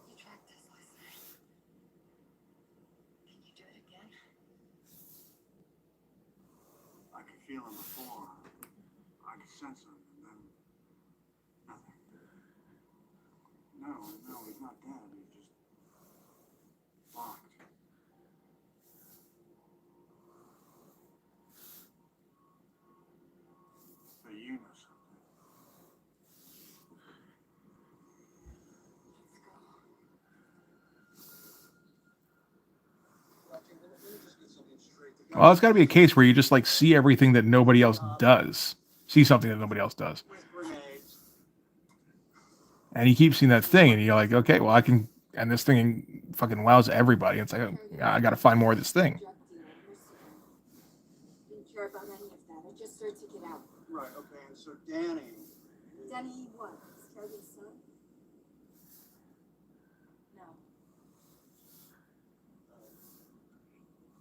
C: You tracked us last night. Can you do it again?
B: I could feel him before. I could sense him, and then nothing. No, he's not dead. He's just locked. But you know something.
C: Let's go.
D: Okay, let me just get something straight.
A: Well, it's got to be a case where you just like see everything that nobody else does. See something that nobody else does.
B: With grenades.
A: And you keep seeing that thing, and you're like, okay, well, I can. And this thing fucking wows everybody. It's like, oh, I got to find more of this thing.
C: Drug dealer, mercenary. Didn't care about any of that. I just started to get out.
B: Right, okay, and so Danny.
C: Danny, what? Skelly's son? No.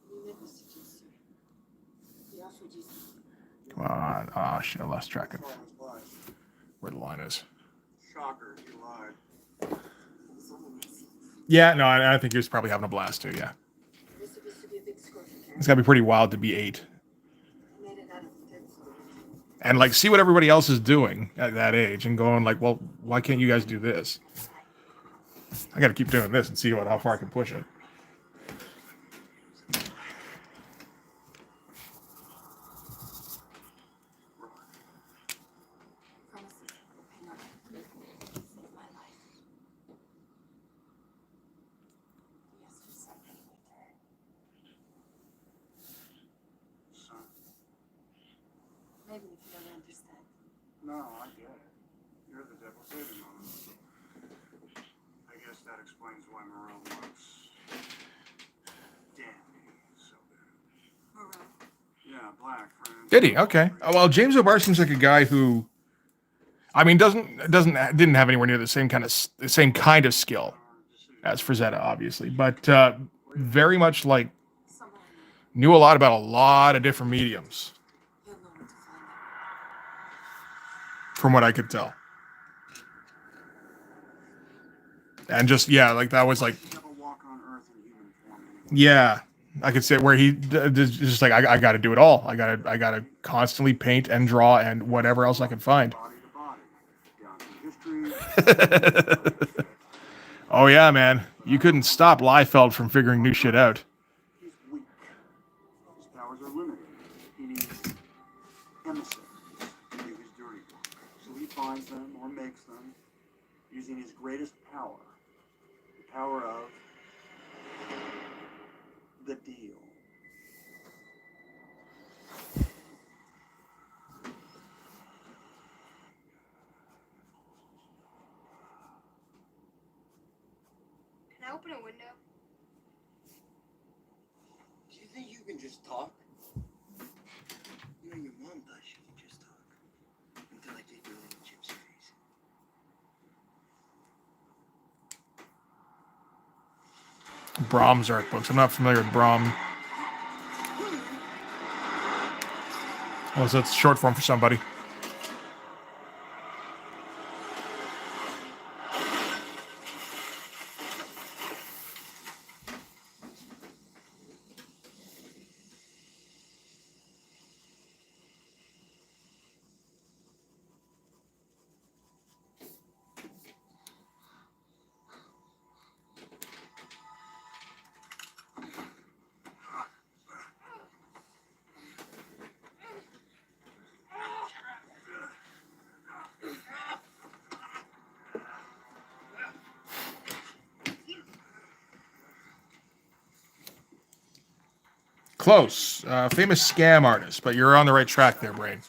C: You met Mr. Chester. He offered you something.
A: Oh, shit, I lost track of
B: Saw his life.
A: where the line is.
B: Shocker, he lied.
C: It was all amazing.
A: Yeah, no, I think he was probably having a blast too. Yeah,
C: It was supposed to be a big score for
A: it's
C: Karen.
A: got to be pretty wild to be 8
C: I made it out of the third floor.
A: and like see what everybody else is doing at that age and going like, well, why can't you guys do this? I got to keep doing this and see how far I can push it.
C: Promises will pay off. Saved my life. He asked for something in return.
B: Son.
C: Maybe if you don't understand.
B: No, I get it. You're the devil saving on him. I guess that explains why Moreau wants Danny so bad.
C: Moreau.
B: Yeah, Black, friend.
A: Did he? Okay. Oh, well, James O'Barr seems like a guy who, I mean, didn't have anywhere near the same kind of skill as Frazetta, obviously, but very much like
C: Someone I know.
A: knew a lot about a lot of different mediums,
C: You'll know where to find them.
A: from what I could tell. And just yeah, like that was like
B: Never walk on Earth in human form anyway.
A: yeah, I could say where he just like I got to do it all. I gotta constantly paint and draw and whatever else I can find.
B: Body to body. Down through history.
A: Oh yeah, man, you couldn't stop Liefeld from figuring new shit out.
B: He's weak. His powers are limited. He needs emissaries to do his dirty work. So he finds them or makes them using his greatest power. The power of the deal.
C: Can I open a window?
E: Do you think you can just talk? You know, your mom thought she could just talk. Until I gave her a little gypsy face.
A: Brahms art books. I'm not familiar with Brahm. Oh, so it's short form for somebody. close. Famous scam artist, but you're on the right track there, Brain.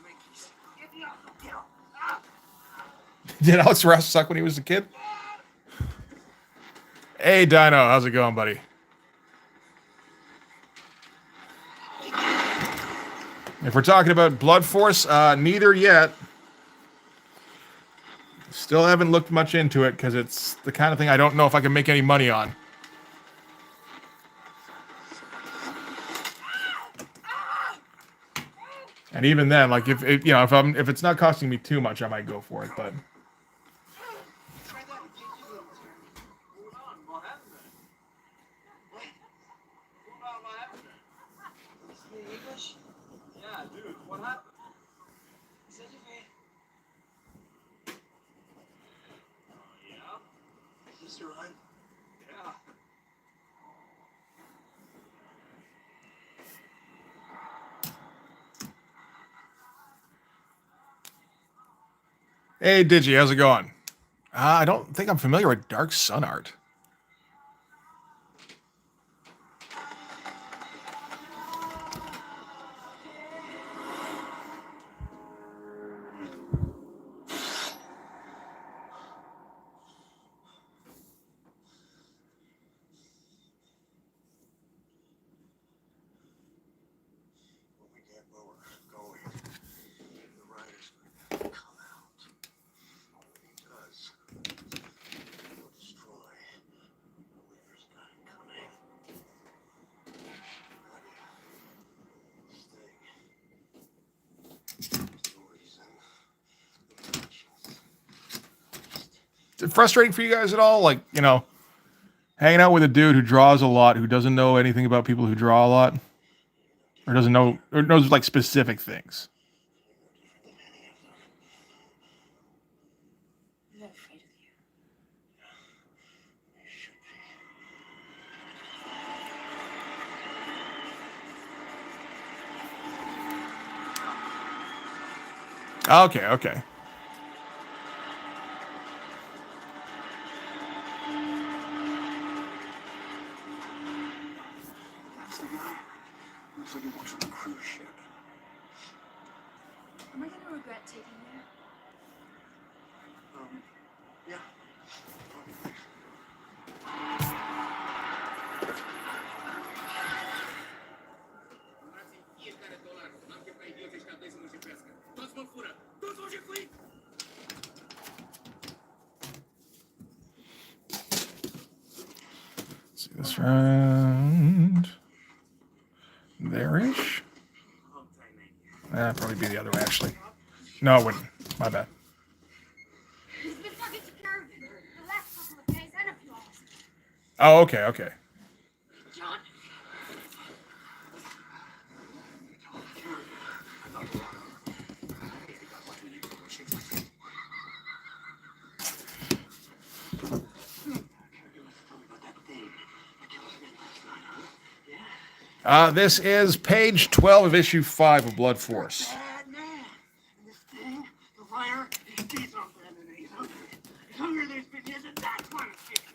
A: Did Alex Ross suck when he was a kid? Hey, Dino, how's it going, buddy? If we're talking about Blood Force, neither yet. Still haven't looked much into it because it's the kind of thing I don't know if I can make any money on. And even then, like if it's not costing me too much, I might go for it. But
E: Yeah, dude, what happened? Yeah? Mr. Ryan? Yeah.
A: hey, Digi, how's it going? I don't think I'm familiar with Dark Sun art.
B: When we get where we're going, the rider's going to come out. When he does, he'll destroy the leader's got it coming. Stay. There's no reason. No actions.
A: Is it frustrating for you guys at all? Like, hanging out with a dude who draws a lot, who doesn't know anything about people who draw a lot, or doesn't know, or knows like specific things.
C: I'm not afraid of you.
B: You should be.
A: Okay, okay.
B: That's the guy. Looks like he works on a cruise ship.
C: Am I gonna regret taking you?
B: Yeah.
A: See this round. There-ish. That'd probably be the other way, actually. No, it wouldn't. My bad.
C: He's been talking to Caravan the last couple of days and a few hours.
A: Oh, okay, okay.
C: John,
A: This is page 12 of issue 5 of Blood Force.
B: Bad man. And this thing, the writer, he's hungry and he's hungry. He's hungrier than he's been years, and that's why he's kicking.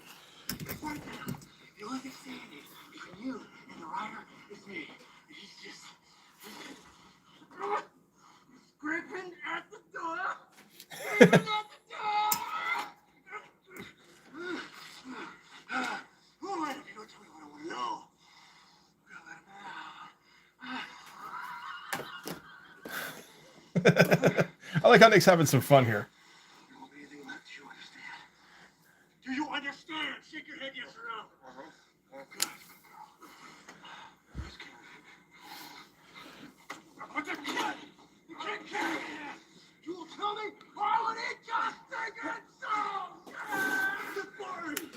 B: It's right now. The only thing standing between you and the writer is me. He's just scraping at the door. Scraping at the door. Who am I to be? Don't tell me what I want to know.
A: I like how Nick's having some fun here.
B: There won't be anything left. Do you understand? Do you understand? Shake your head yes or no. Good. Good girl. Where's Karen? What's a kid? You can't carry it. You will tell me, or I will eat your stinking soul. The party.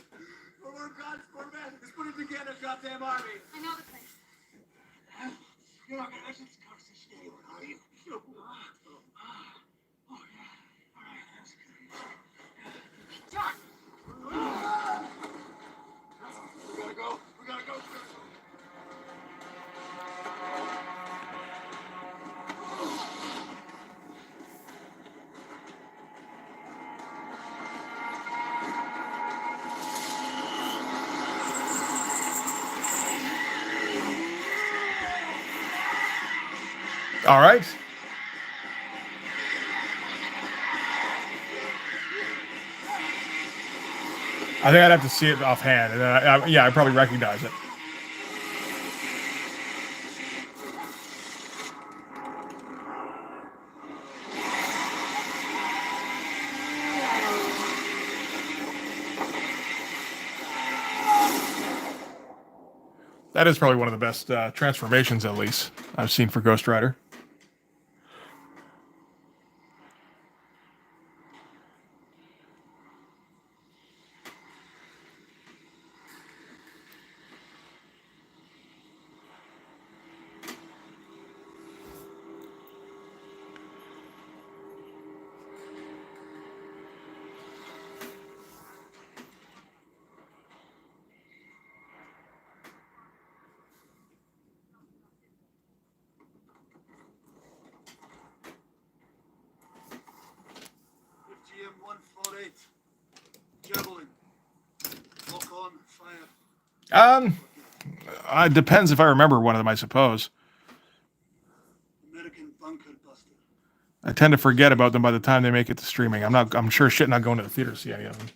B: For one God's format is putting together a goddamn army.
C: I know the place.
B: You're not gonna exit this conversation anywhere, are you? Oh, yeah. All right, that's good.
C: John!
A: All right. I think I'd have to see it offhand, and then yeah, I probably recognize it. That is probably one of the best transformations, at least, I've seen for Ghost Rider.
B: FGM 148. Javelin. Lock on. Fire.
A: It depends if I remember one of them, I suppose.
B: American Bunker Buster.
A: I tend to forget about them by the time they make it to streaming. I'm sure shit not going to the theater to see any of them.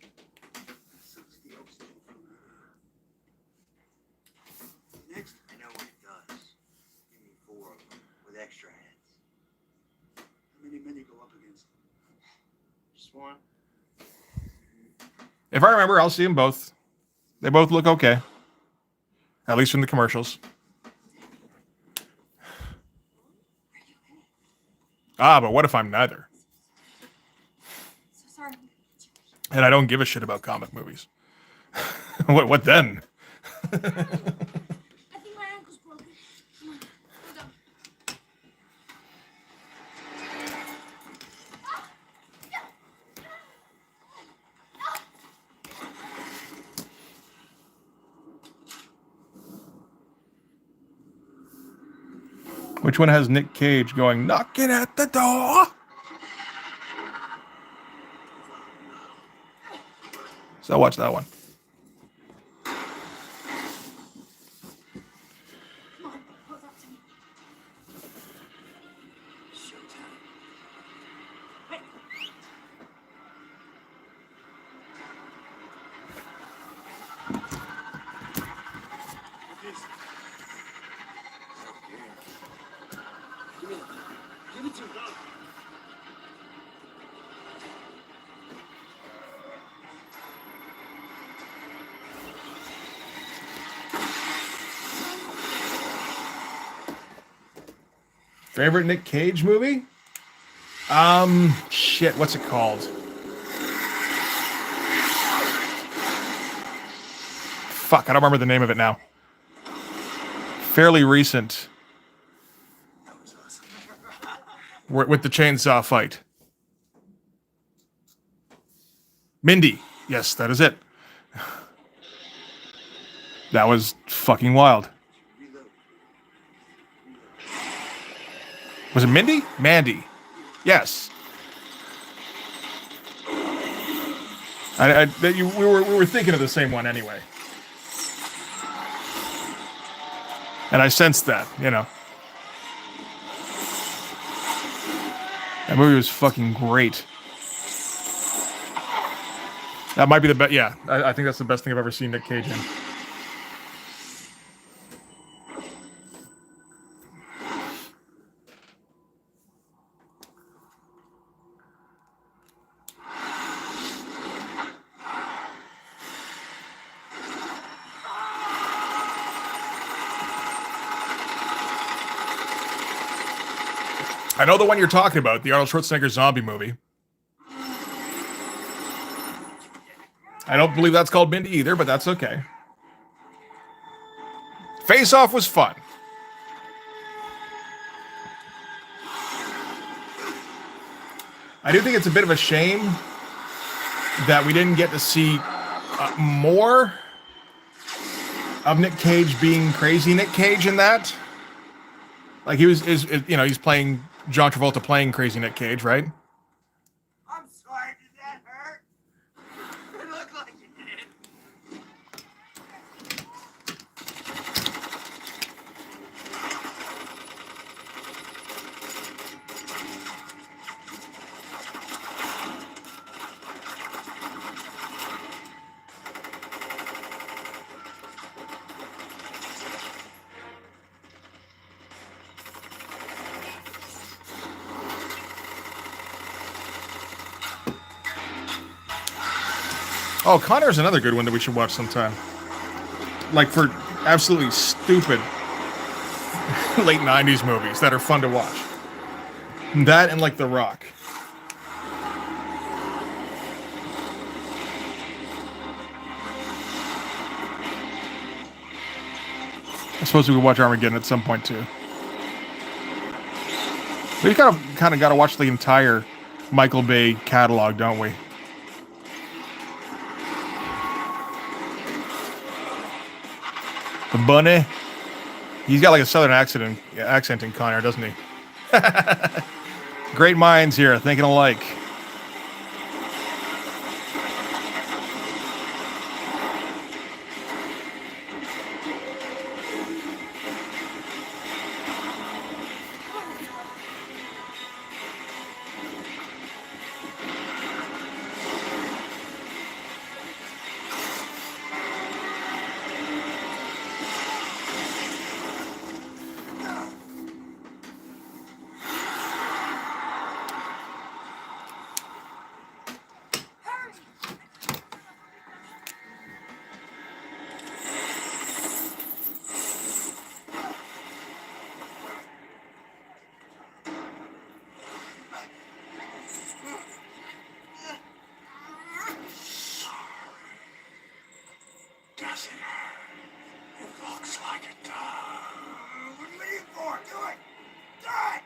B: Sucks the oxygen from her. Next.
E: I know what it does. Give me 4 of them with extra heads.
B: How many men you go up against?
E: Just one.
A: If I remember, I'll see them both. They both look okay. At least from the commercials. But what if I'm neither?
C: So sorry.
A: And I don't give a shit about comic movies. What then?
C: I think my ankle's broken. Come on, let's go.
A: Which one has Nick Cage going, knocking at the door? So watch that one.
C: Come on, pose up to me.
E: Showtime.
C: Wait.
B: Give it to her.
A: Favorite Nick Cage movie? Shit, what's it called? Fuck, I don't remember the name of it now. Fairly recent.
E: That was awesome.
A: With the chainsaw fight. Mindy. Yes, that is it. That was fucking wild. Was it Mindy? Mandy. Yes. We were thinking of the same one anyway. And I sensed that, you know. That movie was fucking great. That might be the best. Yeah, I think that's the best thing I've ever seen Nick Cage in. I know the one you're talking about, the Arnold Schwarzenegger zombie movie. I don't believe that's called Mindy either, but that's okay. Face Off was fun. I do think it's a bit of a shame that we didn't get to see more of Nick Cage being crazy Nick Cage in that. Like he's playing John Travolta playing crazy Nick Cage, right?
E: I'm sorry, did that hurt? It looked like it did.
A: Oh, Connor's another good one that we should watch sometime. Like for absolutely stupid late 90s movies that are fun to watch. That and like The Rock. I suppose we could watch Armageddon at some point too. We kind of got to watch the entire Michael Bay catalog, don't we? The bunny. He's got like a southern accent in Connor, doesn't he? Great minds here, thinking alike.
B: Doesn't it? It looks like it does. What are you waiting for? Do it! Do it!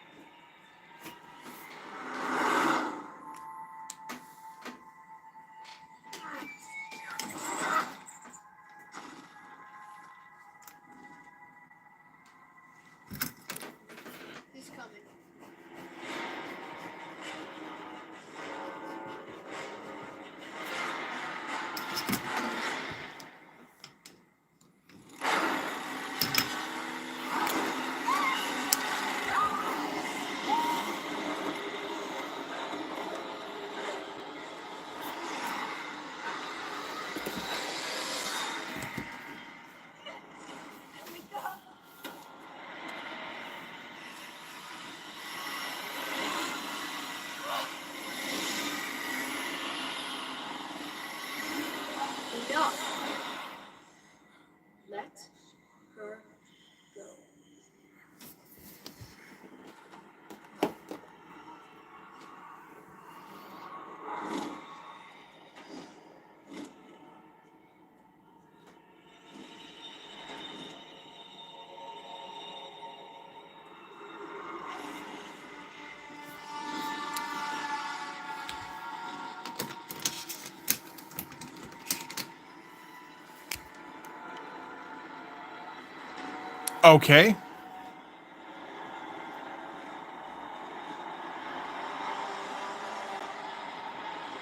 C: He's coming. Enough. Let her go.
A: Okay.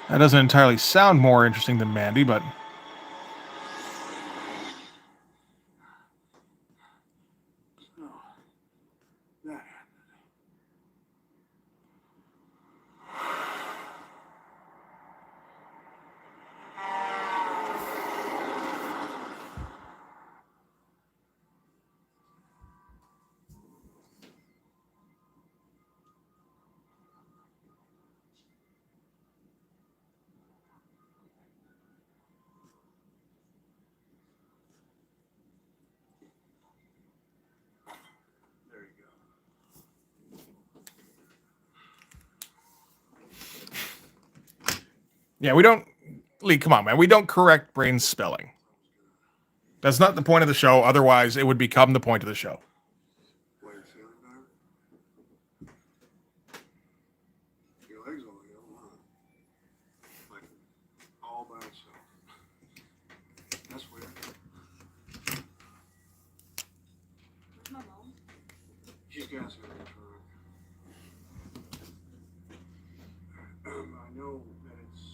A: That doesn't entirely sound more interesting than Mandy, but
B: So, that happened. There you go.
A: yeah, we don't. Lee, come on, man. We don't correct Brain's spelling. That's not the point of the show. Otherwise, it would become the point of the show.
B: Why you're feeling better? Your legs all healed, huh? Like, all by itself. That's weird.
C: Where's my mom?
B: She's gassing in the trunk. I know that it's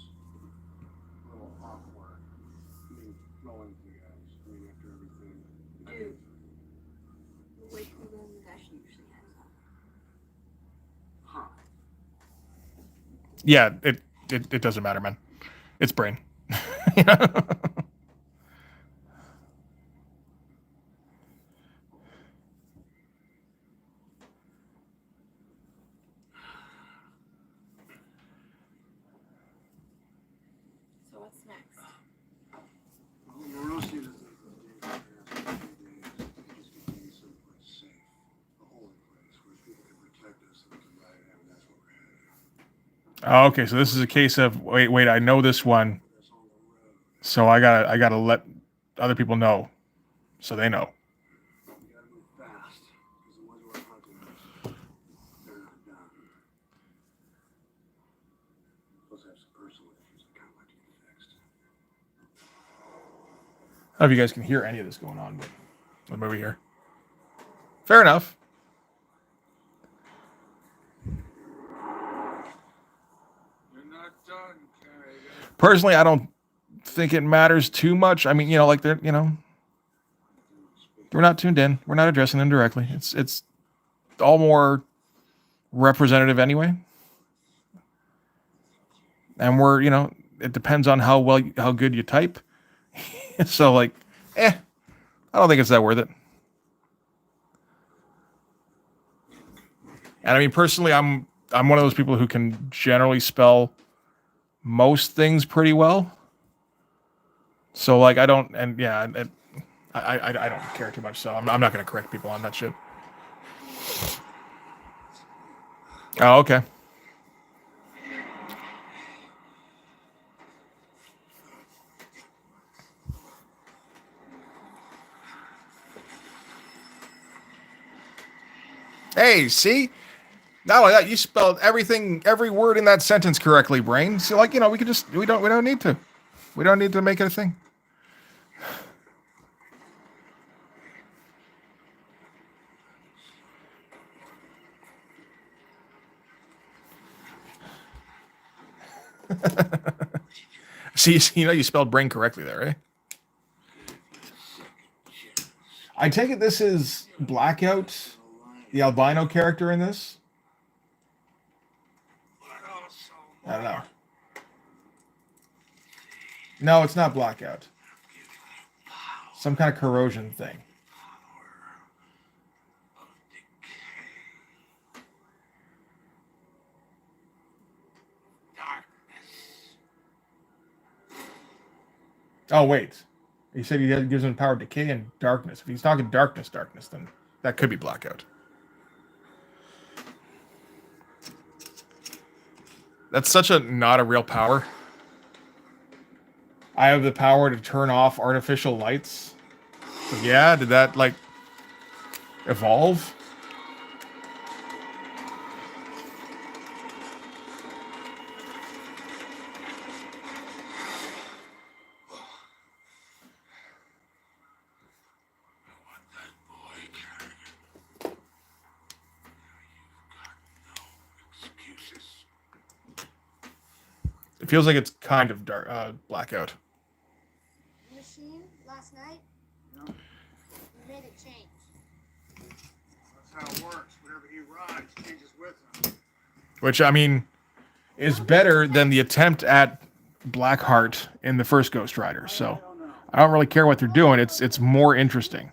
B: a little awkward. I mean, rolling with you guys. I mean, after everything.
C: Dude. You're way cooler than Dash usually has on.
B: Huh.
A: Yeah, it doesn't matter, man. It's Brain. You know?
C: So what's next?
A: Oh, okay, so this is a case of wait, I know this one,
B: Us on the road.
A: so I gotta let other people know, so they know.
B: We gotta move fast, because the ones who are hunting us, they're not done. Plus, I have some personal issues I kind of like to get fixed.
A: I don't know if you guys can hear any of this going on, but the movie here. Fair enough.
D: You're not done, Carrigan.
A: Personally, I don't think it matters too much. I mean, like they're, we're not tuned in. We're not addressing them directly. It's all more representative anyway. And we're, it depends on how good you type. So like, I don't think it's that worth it. And I mean, personally, I'm one of those people who can generally spell most things pretty well. So like, I don't, and yeah, I don't care too much. So I'm not going to correct people on that shit. Oh, okay. Hey, see? Not only that, you spelled every word in that sentence correctly, brain. So like, we could we don't need to. We don't need to make it a thing. See, you spelled brain correctly there, right? I take it this is Blackout, the albino character in this. I don't know. No, it's not Blackout. Some kind of corrosion thing. Oh, wait. He said he gives him power, decay, and darkness. If he's talking darkness, then that could be Blackout. That's such not a real power. I have the power to turn off artificial lights. So yeah, did that, like, evolve? It feels like it's kind of dark, Blackout.
C: Machine last night.
B: No,
C: We made a change.
B: that's how it works. Whatever he rides changes with him.
A: Which, I mean, is better than the attempt at Blackheart in the first Ghost Rider. So I don't really care what they're doing. It's more interesting.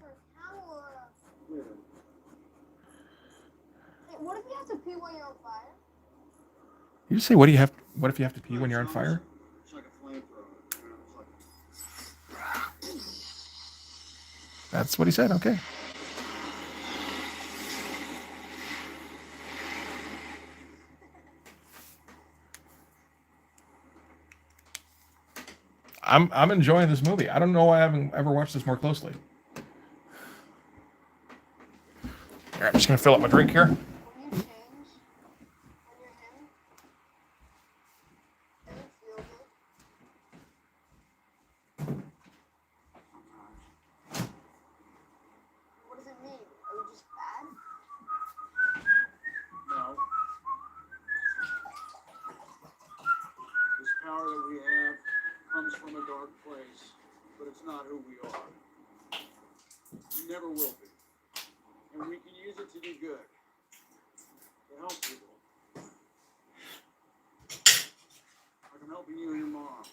C: Hey, what if you have to pee when you're on fire?
A: You just say, what if you have to pee when you're on fire?
B: It's like a flamethrower. It's like
A: That's what he said. Okay. I'm enjoying this movie. I don't know why I haven't ever watched this more closely. All right, I'm just gonna fill up my drink here.
C: When you change, when you're him, does it feel good? What does it mean? Are you just bad?
B: no. This power that we have comes from a dark place, but it's not who we are. We never will be. And we can use it to do good. To help people. Like I'm helping you and your mom.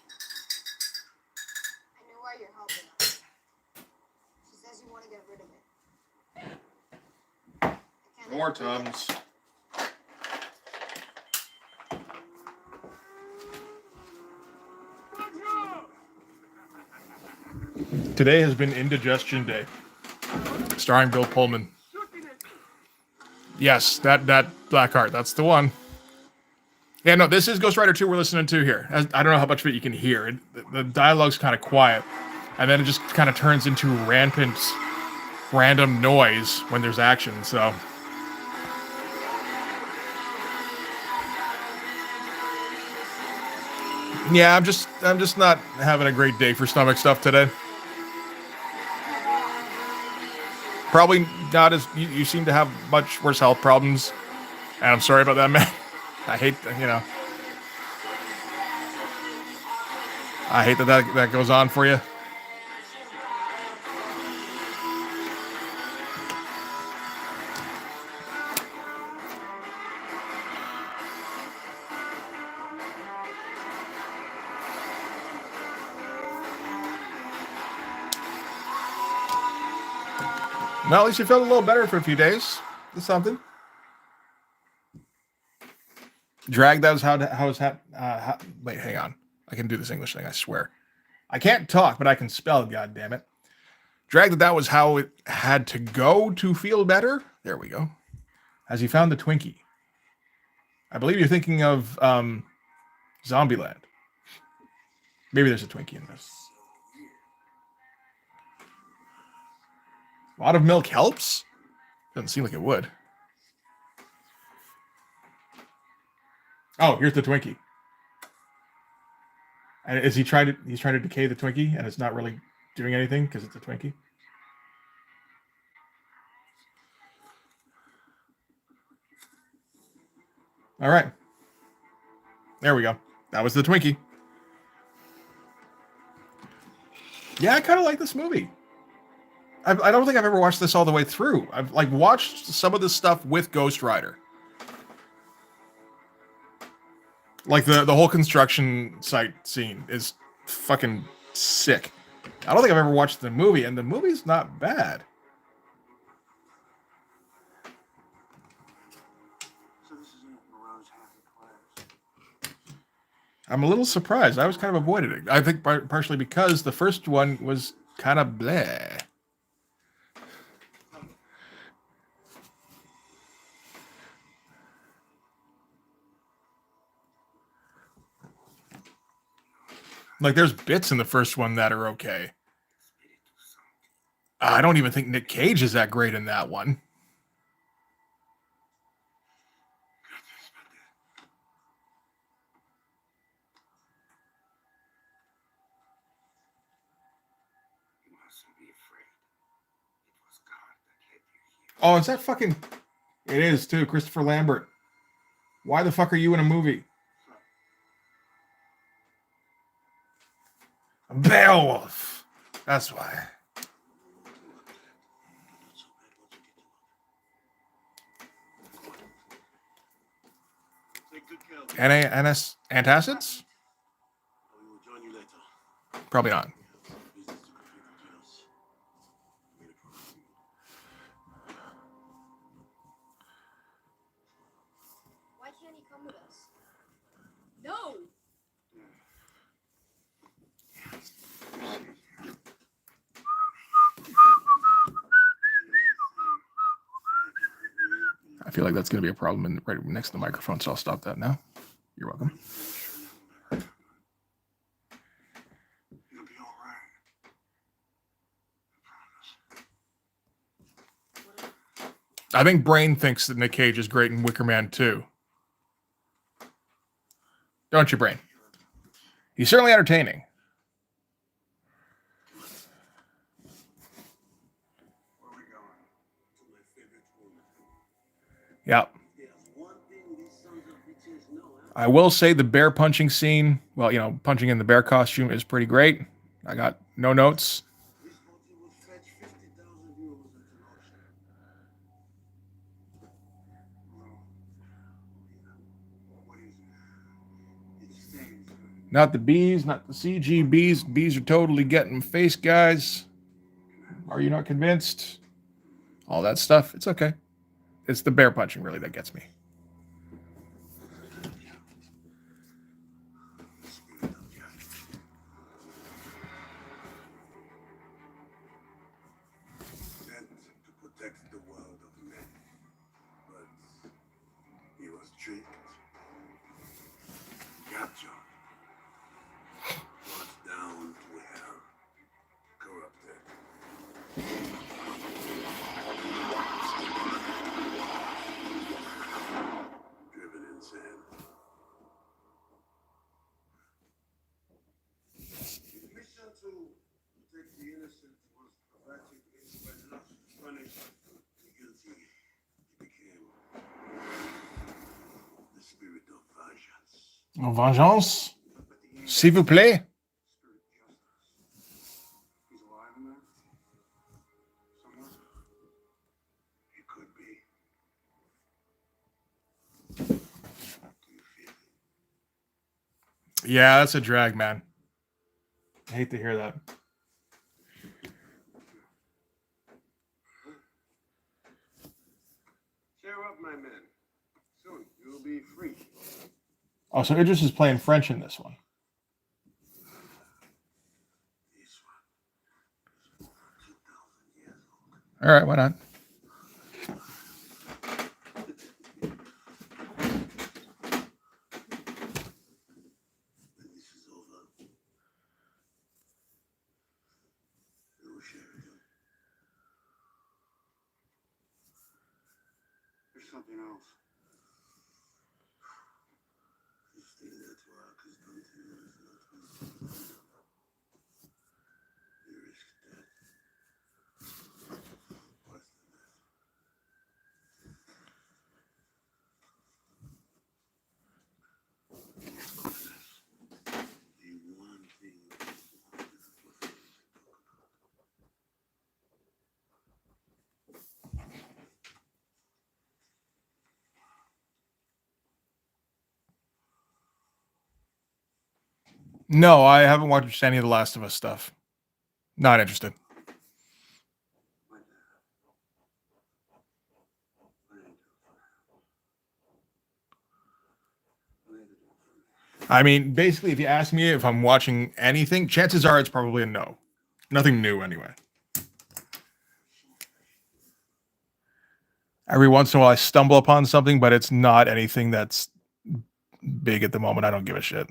C: I know why you're helping us. She says you want to get rid of it. I can't
A: More
C: let you do that.
A: Tums. Today has been Indigestion Day, starring Bill Pullman. Yes, that Blackheart, that's the one. Yeah, no, this is Ghost Rider 2 we're listening to here. I don't know how much of it you can hear. The dialogue's kind of quiet, and then it just kind of turns into rampant, random noise when there's action, so... Yeah, I'm just not having a great day for stomach stuff today. Probably not as you seem to have much worse health problems, and I'm sorry about that, man. I hate I hate that goes on for you. Well, at least you felt a little better for a few days. That's something. Drag, that was wait, hang on. I can do this English thing, I swear. I can't talk, but I can spell, God damn it. Drag, that was how it had to go to feel better. There we go. As he found the Twinkie. I believe you're thinking of Zombieland. Maybe there's a Twinkie in this. A lot of milk helps? Doesn't seem like it would. Oh, here's the Twinkie. And is he's trying to decay the Twinkie, and it's not really doing anything because it's a Twinkie? All right. There we go. That was the Twinkie. Yeah, I kind of like this movie. I don't think I've ever watched this all the way through. I've like watched some of this stuff with Ghost Rider. Like the whole construction site scene is fucking sick. I don't think I've ever watched the movie, and the movie's not bad.
B: So this isn't Moreau's happy class.
A: I'm a little surprised. I was kind of avoided it. I think partially because the first one was kind of bleh. Like, there's bits in the first one that are okay. I don't even think Nick Cage is that great in that one.
B: You mustn't be afraid. It was God that led you here.
A: Oh, is that fucking... It is, too. Christopher Lambert. Why the fuck are you in a movie? Beowulf. That's why.
B: Take good care of it.
A: Antacids?
B: We will join you later.
A: Probably not.
B: Business to complete between us. Made a promise.
C: Why can't he come with us? No!
A: I feel like that's going to be a problem right next to the microphone, so I'll stop that now. You're welcome.
B: You'll be all right. I promise.
A: I think Brain thinks that Nick Cage is great in Wicker Man 2. Don't you, Brain? He's certainly entertaining.
B: Where are we going? To my favorite woman.
A: Yeah.
B: There's one thing these sons of bitches know, huh?
A: I will say the bear punching scene, well, you know, punching in the bear costume is pretty great. I got no notes.
B: This booty will fetch 50,000 euros at an auction. What is it? It stings.
A: Not the bees, not the CG bees. Bees are totally getting face, guys. Are you not convinced? All that stuff. It's okay. It's the bear punching, really, that gets me.
B: Sent to protect the world of men. But he was tricked.
D: think the innocent was prevented by enough punishment.
B: The guilty became the spirit of vengeance.
A: Vengeance,
B: But the evil
A: s'il vous plaît.
B: spirit of justice. He's alive in there? Somewhere? It could be. Do you feel it?
A: Yeah, that's a drag, man. I hate to hear that.
D: Cheer up, my men. Soon you'll be free.
A: Oh, so Idris is playing French in this one.
B: This one is over 2,000 years old.
A: All right, why not?
B: When this is over, you will share it. There's something else. This thing that rock has done to you is not easy. You risk death. Worse than that. The one thing that is wonderful thing to talk about.
A: No, I haven't watched any of the Last of Us stuff. Not interested.
B: My dad. What did he do for you? What did he do for me?
A: I mean, basically, if you ask me if I'm watching anything, chances are it's probably a no. Nothing new, anyway. Every once in a while, I stumble upon something, but it's not anything that's big at the moment. I don't give a shit.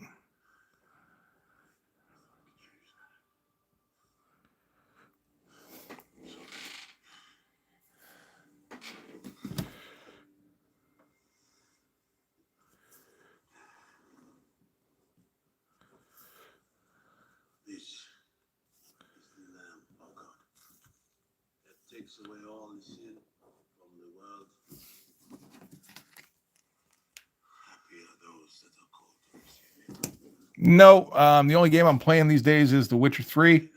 B: This is the Lamb of God that takes away all the sin from the world. Happy are those that are called to receive it.
A: No, the only game I'm playing these days is The Witcher 3.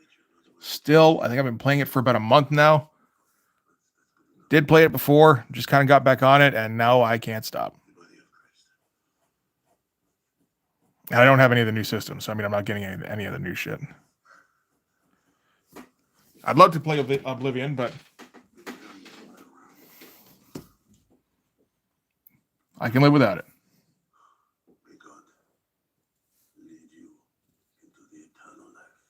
A: Still, I think I've been playing it for about a month now. Did play it before, just kind of got back on it, and now I can't stop.
B: The body of Christ.
A: And I don't have any of the new systems, so I mean, I'm not getting any of the new shit. I'd love to play Oblivion, but I can live without it.
B: May God lead you into the eternal life.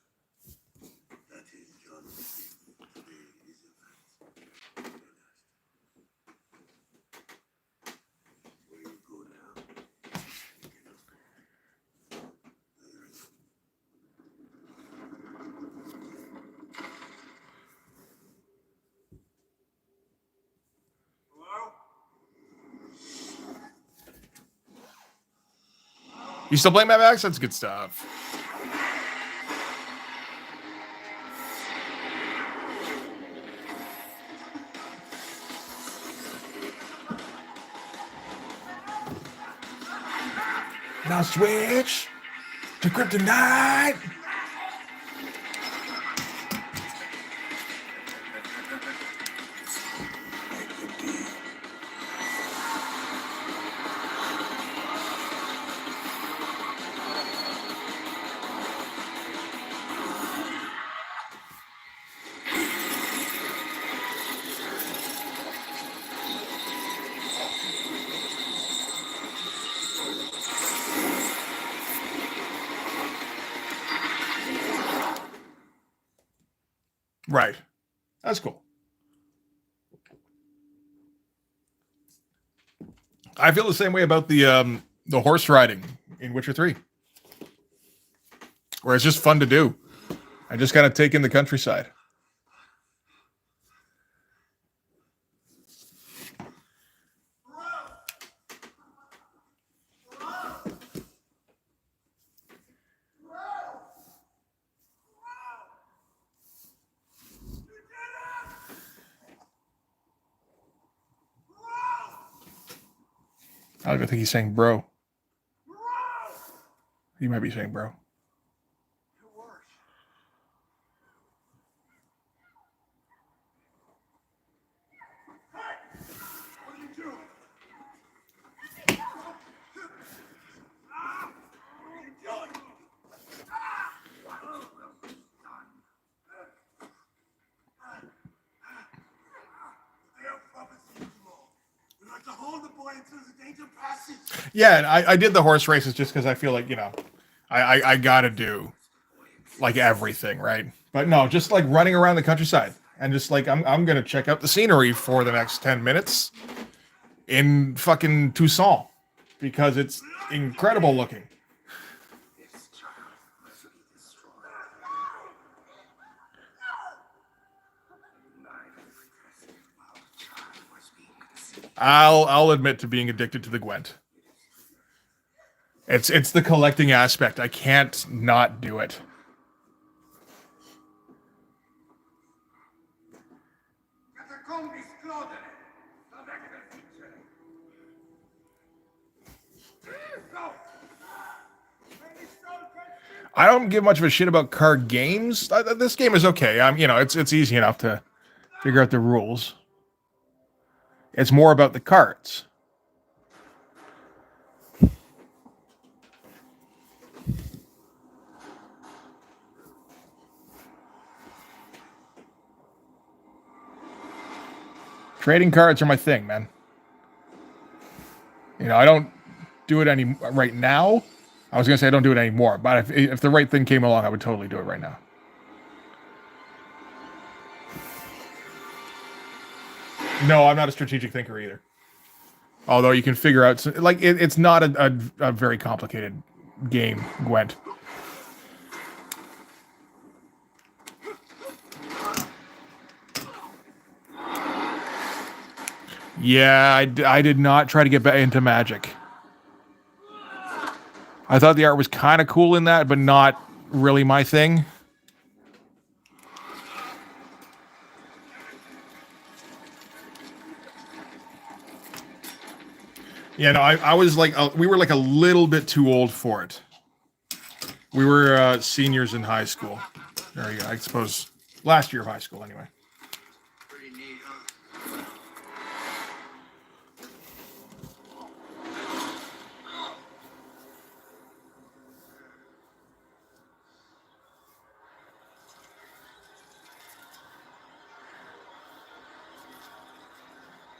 B: That is John 15. Today is a fact. Where you go now, you cannot go. There is
D: Hello?
A: You still playing Mad Max? That's good stuff. Now switch to Kryptonite. Right. That's cool. I feel the same way about the horse riding in Witcher 3. Where it's just fun to do. I just kind of take in the countryside. I don't think he's saying bro. He might be saying bro.
B: You're worse. What are you doing? What are you doing? I have prophecy you all. We like to hold the boy until the danger passes.
A: Yeah, and I did the horse races just because I feel like, you know, I gotta do like everything, right? But no, just like running around the countryside and just like I'm gonna check out the scenery for the next 10 minutes in fucking Tucson because it's incredible looking.
E: This child must be destroyed. While the child was being conceived.
A: I'll admit to being addicted to the Gwent. It's the collecting aspect. I can't not do it.
B: Catacombis Claudere. Go!
A: I don't give much of a shit about card games. This game is okay. You know, it's easy enough to figure out the rules. It's more about the cards. Trading cards are my thing, man. You know, I don't do it any right now. I was gonna say I don't do it anymore, but if the right thing came along, I would totally do it right now. No, I'm not a strategic thinker either. Although you can figure out, like, it's not a very complicated game, Gwent. Yeah, I did not try to get back into Magic. I thought the art was kind of cool in that, but not really my thing. Yeah, no, I was like, we were like a little bit too old for it. We were seniors in high school. There you go. I suppose last year of high school, anyway.
E: Pretty neat, huh?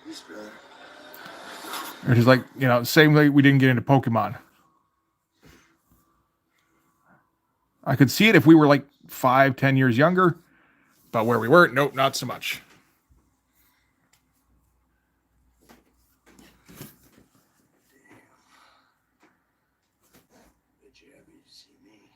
E: Peace, brother.
A: Which is like, you know, same way we didn't get into Pokemon. I could see it if we were like 5-10 years younger, but where we were, nope, not so much.
E: Bet you're happy to see me.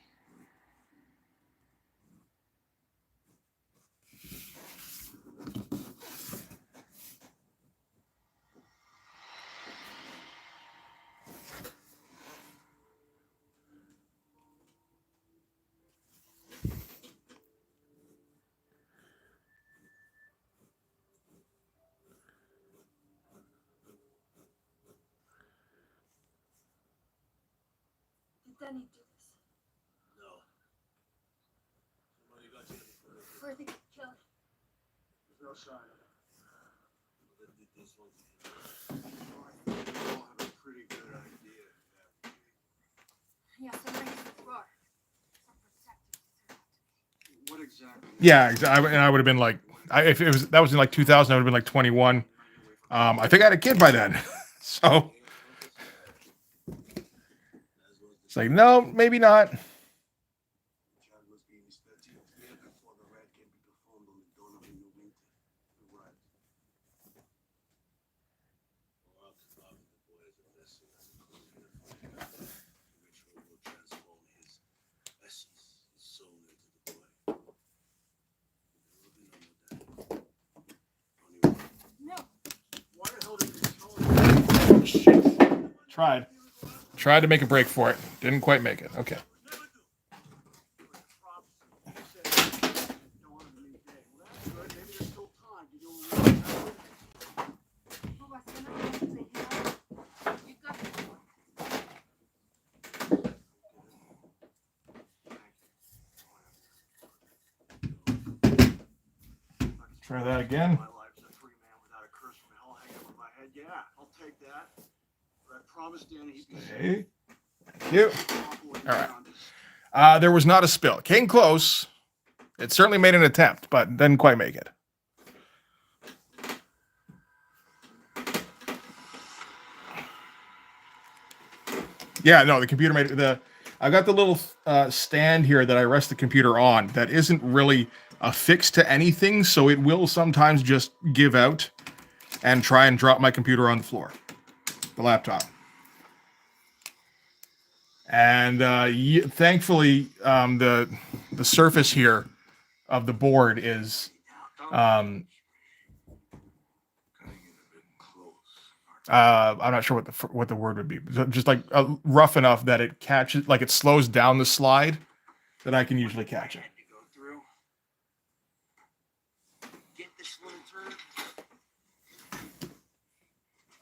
C: Did Danny do this?
E: No. Somebody got you before.
C: Where did he kill him?
B: There's no sign of it.
E: They did this one to him. I think we all have a pretty good idea.
C: Yeah, somebody used the drawer. Some protectors.
B: What exactly?
A: Yeah, and I would have been like, if it was that was in like 2000, I would have been like 21. I think I had a kid by then, so it's like, no, maybe not.
E: The child must be in his 13th year before the rite can be performed on the dawn of a new winter. You're right. Well, the boy is a vessel as a clean and fine. The ritual will transform his essence, his soul into the boy.
C: No.
B: Why the hell did you tell us?
A: Shit. Tried to make a break for it. Didn't quite make it. Okay.
C: Who was gonna say hello? You got
A: try that again.
B: My life's a free man without a curse from hell hanging over my head. Yeah, I'll take that. But I promised Danny he'd be
A: Hey. Thank you.
B: safe.
A: All right. There was not a spill. Came close. It certainly made an attempt, but didn't quite make it. Yeah, no, the computer made it. I got the little stand here that I rest the computer on that isn't really affixed to anything, so it will sometimes just give out and try and drop my computer on the floor, the laptop. And thankfully, the surface here of the board is I'm not sure what the word would be. Just like rough enough that it catches, like it slows down the slide, that I can usually catch it.
B: Get this little turd.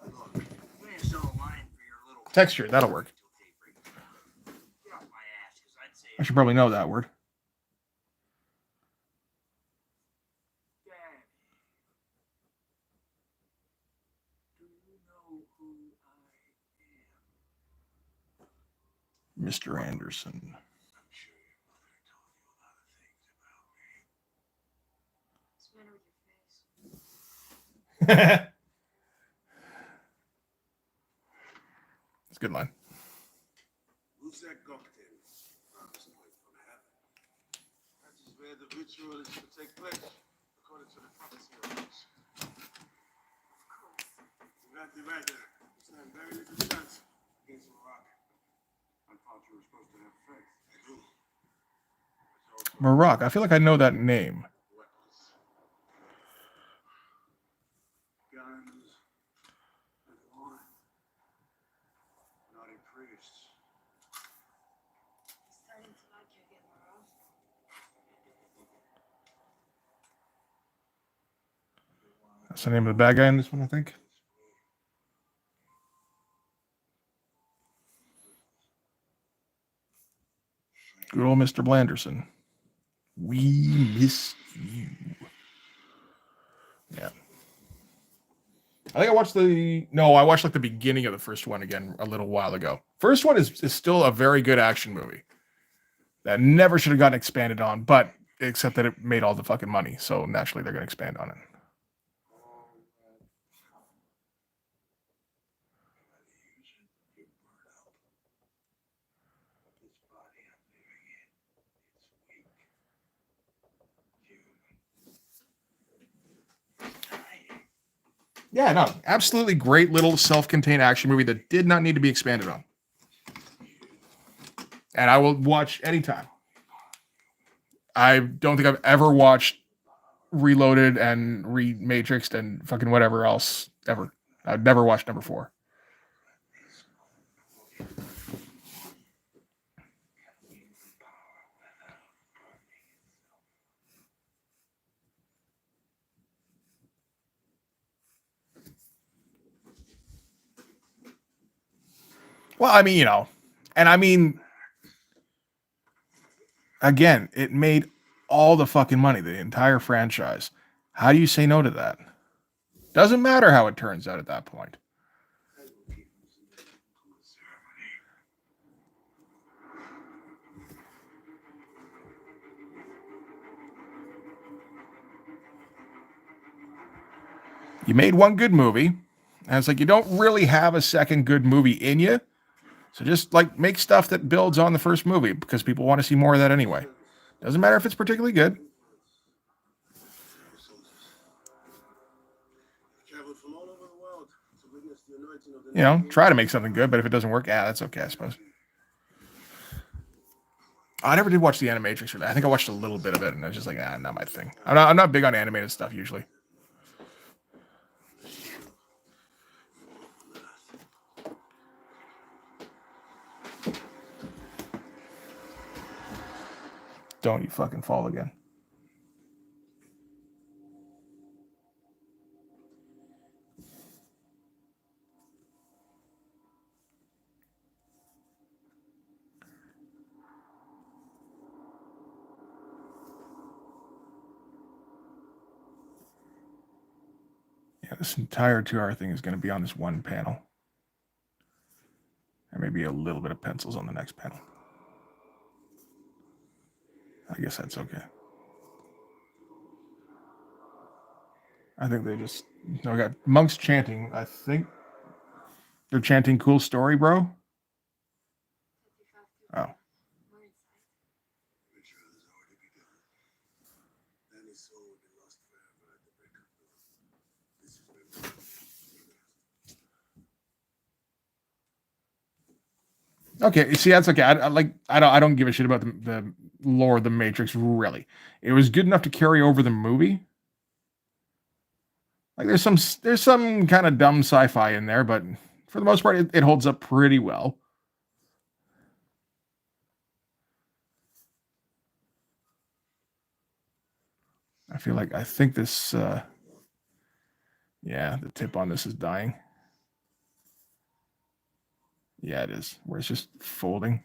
B: Look, we ain't so aligned for your little
A: Texture, that'll work.
B: Get off my ass, 'cause I'd say
A: I should probably know that word.
B: Daddy, do you know who I am?
A: Mr. Anderson.
E: I'm sure your mother told you a lot of things about me.
C: What's the matter with your face?
A: It's a good line.
E: Who's that cocktail? Promised way from heaven. That is where the ritual is to take place, according to the prophecy of Moses.
C: Of course.
E: Exactly right there. You stand very little chance against Morocco.
B: I thought you were supposed to have faith.
E: I do. But also
A: Maroc. I feel like I know that name.
E: weapons.
B: Guns and wine. Naughty priests.
C: He's starting to like you again, Moreau.
A: That's the name of the bad guy in this one, I think. Good old Mr. Blanderson. We miss you. Yeah. I think I watched I watched like the beginning of the first one again a little while ago. First one is still a very good action movie that never should have gotten expanded on, but except that it made all the fucking money. So naturally they're going to expand on it. Yeah, no, absolutely great little self-contained action movie that did not need to be expanded on. And I will watch anytime. I don't think I've ever watched Reloaded and Rematrixed and fucking whatever else ever. I've never watched number 4. Well, I mean, and I mean, again, it made all the fucking money, the entire franchise. How do you say no to that? Doesn't matter how it turns out at that point. You made one good movie, and it's like you don't really have a second good movie in you. So just like make stuff that builds on the first movie because people want to see more of that anyway. Doesn't matter if it's particularly good.
E: Traveled from all over the world to witness the anointing of the
A: Try to make something good, but if it doesn't work, that's okay, I suppose. I never did watch the Animatrix. I think I watched a little bit of it, and I was just like, not my thing. I'm not big on animated stuff usually. Don't you fucking fall again. This entire 2-hour thing is going to be on this one panel. And maybe a little bit of pencils on the next panel. I guess that's okay. I think they just... No, we got monks chanting. I think they're chanting cool story, bro. Oh.
E: Ritual has already begun. Danny's soul will be lost forever at the break of dawn. This is where
A: Okay, see, that's okay. I don't give a shit about the lore of the Matrix, really. It was good enough to carry over the movie. Like there's some kind of dumb sci-fi in there, but for the most part, it holds up pretty well. I think this, yeah, the tip on this is dying. Yeah, it is. Where it's just folding.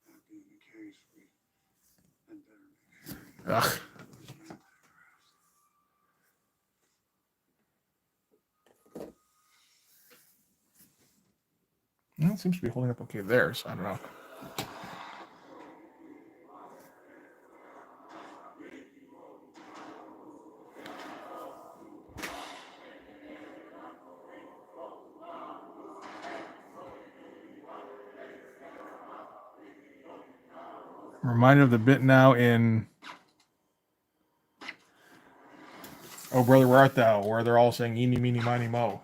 B: That being the case, we had better make sure
A: Ugh. Well, it seems to be holding up okay there, so I don't know. I'm reminded of the bit now in Oh Brother Where Art Thou, where they're all saying eeny meeny miny mo.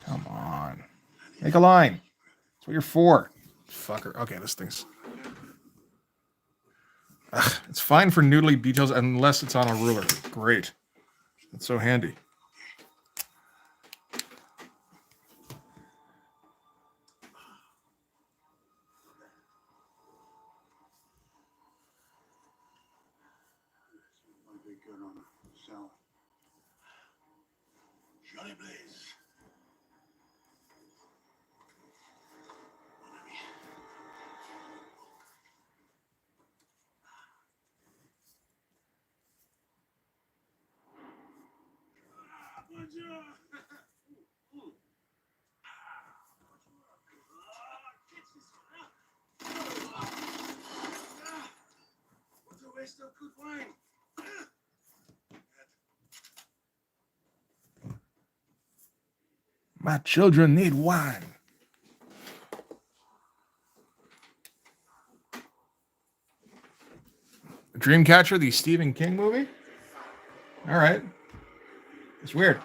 A: Come on. Make a line. That's what you're for. Fucker. Okay, this thing's... Ugh, it's fine for noodly details unless it's on a ruler. Great. That's so handy.
B: might be good on a salad.
E: Johnny Blaze. Mon ami. Bonjour. What's a waste of good wine?
A: My children need wine. Dreamcatcher, the Stephen King movie? All right. It's weird.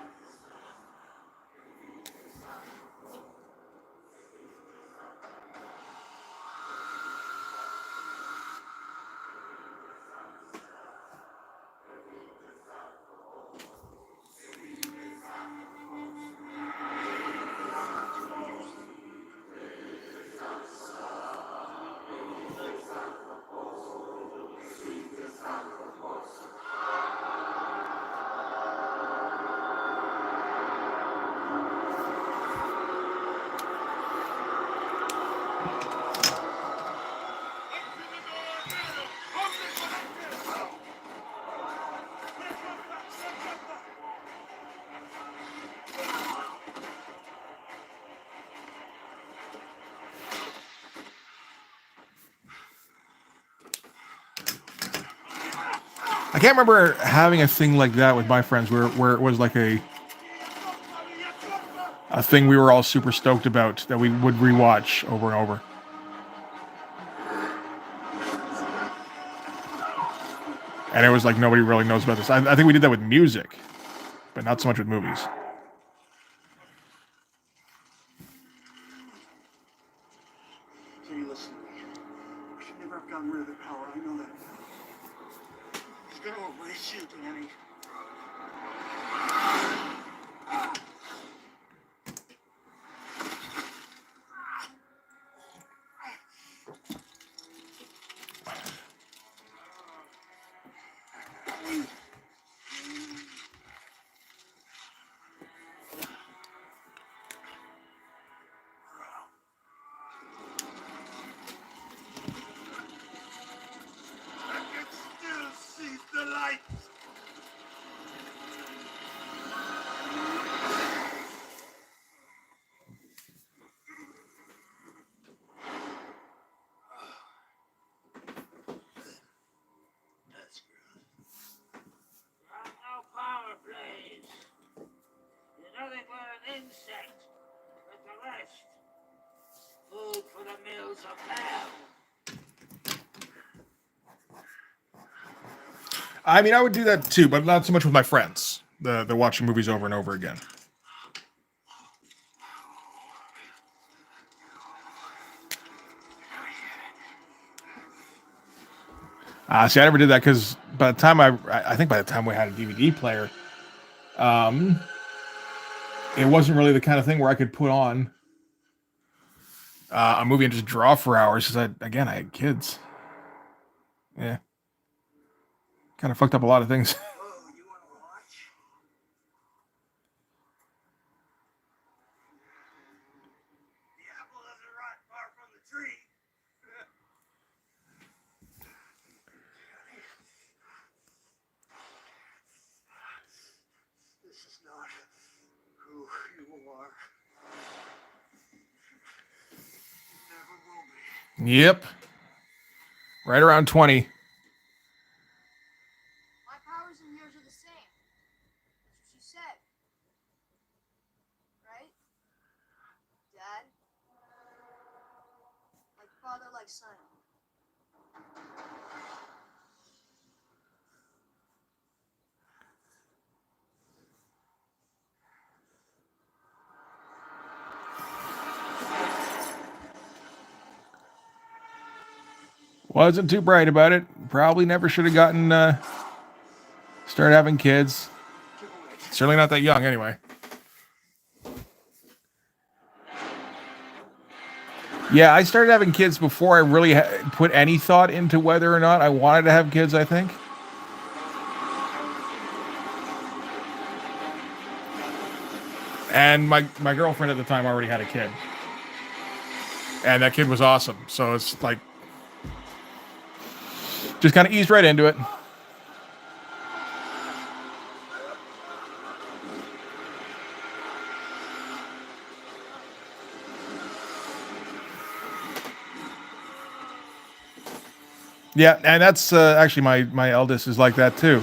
A: I can't remember having a thing like that with my friends where it was like a thing we were all super stoked about that we would rewatch over and over. And it was like nobody really knows about this. I think we did that with music, but not so much with movies.
B: So you listen to me. We should never have gotten rid of the power. I know that. It's gonna erase you, Danny.
A: I mean, I would do that too, but not so much with my friends. The watching movies over and over again. See, I never did that because by the time I think by the time we had a DVD player, it wasn't really the kind of thing where I could put on a movie and just draw for hours. Because I had kids. Yeah, kind of fucked up a lot of things.
B: Oh, you want to watch? The apple doesn't rot far from the tree. This is not who you are. Never will be.
A: Yep, right around 20.
C: My powers and yours are the same. That's what you said. Right? Dad? Like father, like son.
A: Wasn't too bright about it. Probably never should have gotten started having kids. Certainly not that young, anyway. Yeah, I started having kids before I really put any thought into whether or not I wanted to have kids, I think. And my girlfriend at the time already had a kid. And that kid was awesome. So it's like, just kind of eased right into it. Yeah, and that's actually my eldest is like that too.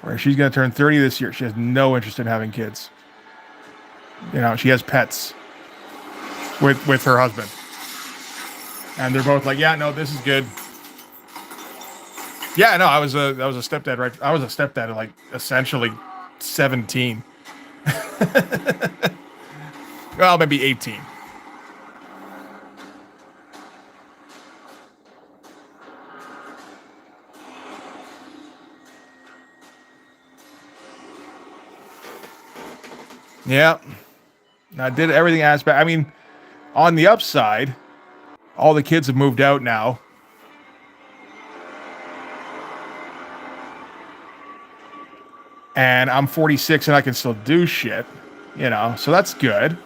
A: Where she's going to turn 30 this year. She has no interest in having kids. You know, she has pets with her husband. And they're both like, yeah, no, this is good. Yeah, no, I was a stepdad, right? I was a stepdad at like essentially 17. Well, maybe 18. Yeah. I did everything aspect. I mean, on the upside, all the kids have moved out now. And I'm 46 and I can still do shit, you know, so that's good.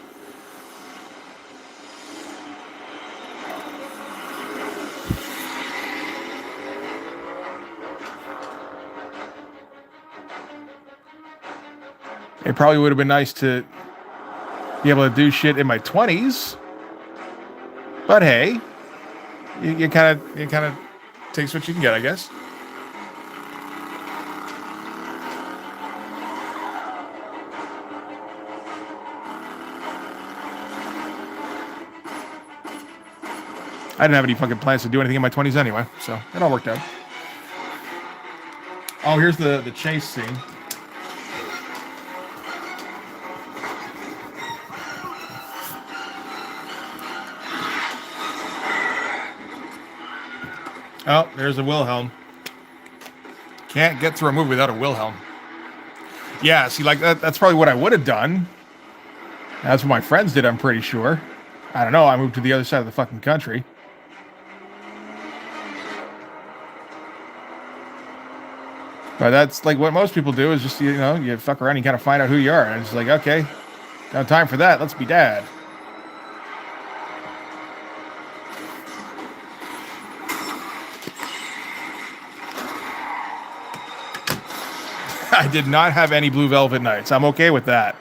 A: It probably would have been nice to be able to do shit in my 20s. But hey, you kind of takes what you can get, I guess. I didn't have any fucking plans to do anything in my 20s anyway, so it all worked out. Oh, here's the chase scene. Oh, there's a Wilhelm. Can't get through a movie without a Wilhelm. Yeah, see, like that's probably what I would have done. That's what my friends did, I'm pretty sure. I don't know, I moved to the other side of the fucking country. But that's like what most people do is just, you know, you fuck around and you kind of find out who you are. And it's like, okay, no time for that. Let's be dad. I did not have any Blue Velvet nights. I'm okay with that.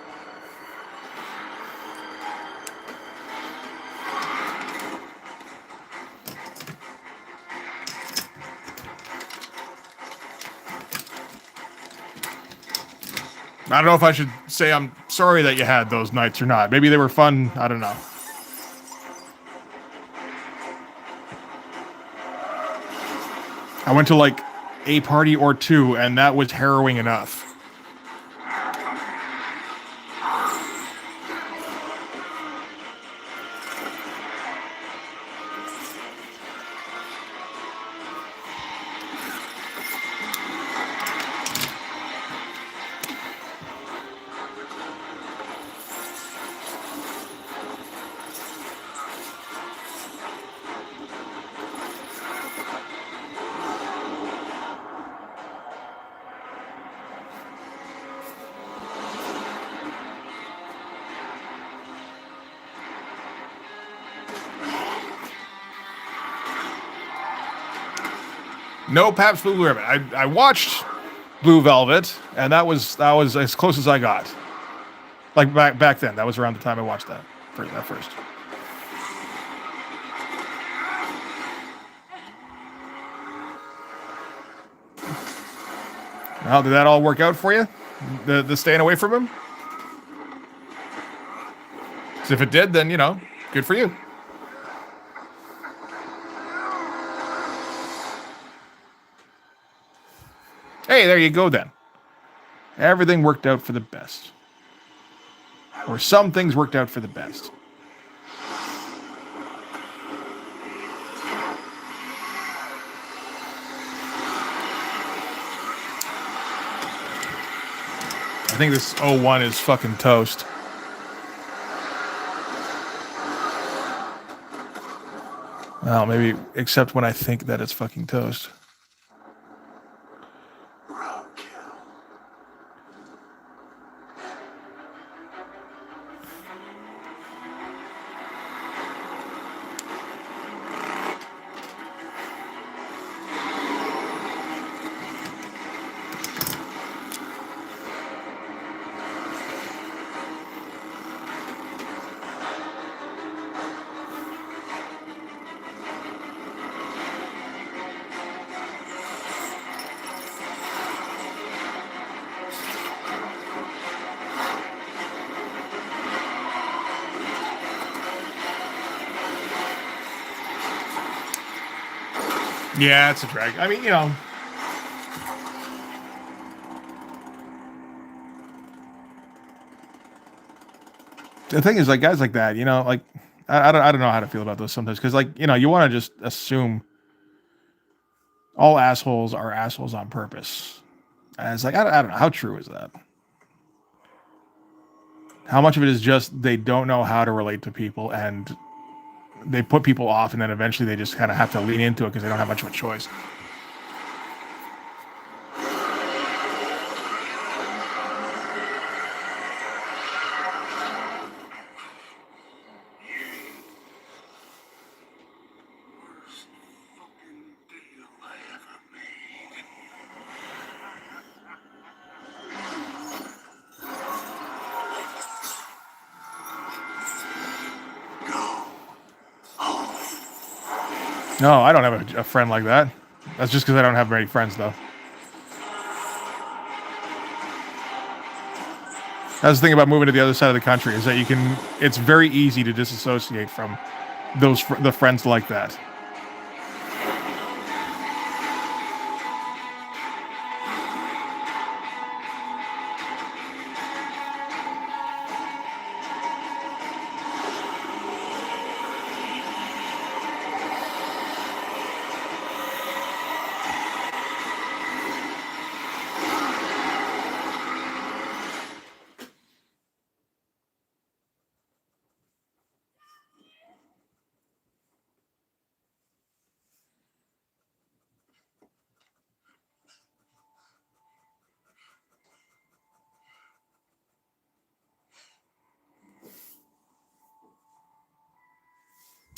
A: I don't know if I should say I'm sorry that you had those nights or not. Maybe they were fun. I don't know. I went to like a party or two, and that was harrowing enough. No Pabst Blue Ribbon. I watched Blue Velvet, and that was as close as I got. Like back then, that was around the time I watched that first. Well, did that all work out for you? The staying away from him? 'Cause if it did, then good for you. Hey, there you go then. Everything worked out for the best. Or some things worked out for the best. I think this 01 is fucking toast. Well, maybe except when I think that it's fucking toast. Yeah, it's a drag. I mean, the thing is, like, guys like that, like, I don't know how to feel about those sometimes, because, like, you want to just assume all assholes are assholes on purpose. And it's like, I don't know, how true is that? How much of it is just they don't know how to relate to people, and they put people off, and then eventually they just kind of have to lean into it because they don't have much of a choice. No, I don't have a friend like that. That's just because I don't have many friends, though. That's the thing about moving to the other side of the country, is that it's very easy to disassociate from the friends like that.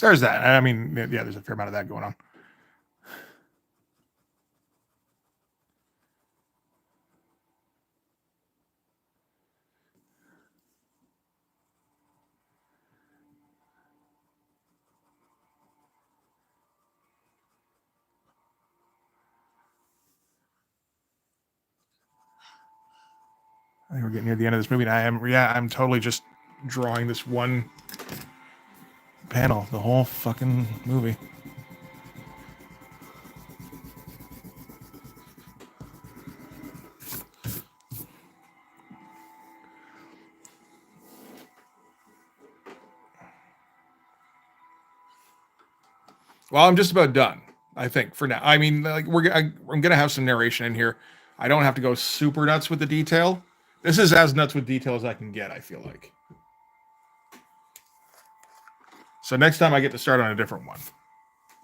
A: There's that. I mean, yeah, there's a fair amount of that going on. I think we're getting near the end of this movie, and I'm totally just drawing this one panel, the whole fucking movie. Well, I'm just about done, I think, for now. I mean, like I'm gonna have some narration in here. I don't have to go super nuts with the detail. This is as nuts with detail as I can get, I feel like. So next time I get to start on a different one.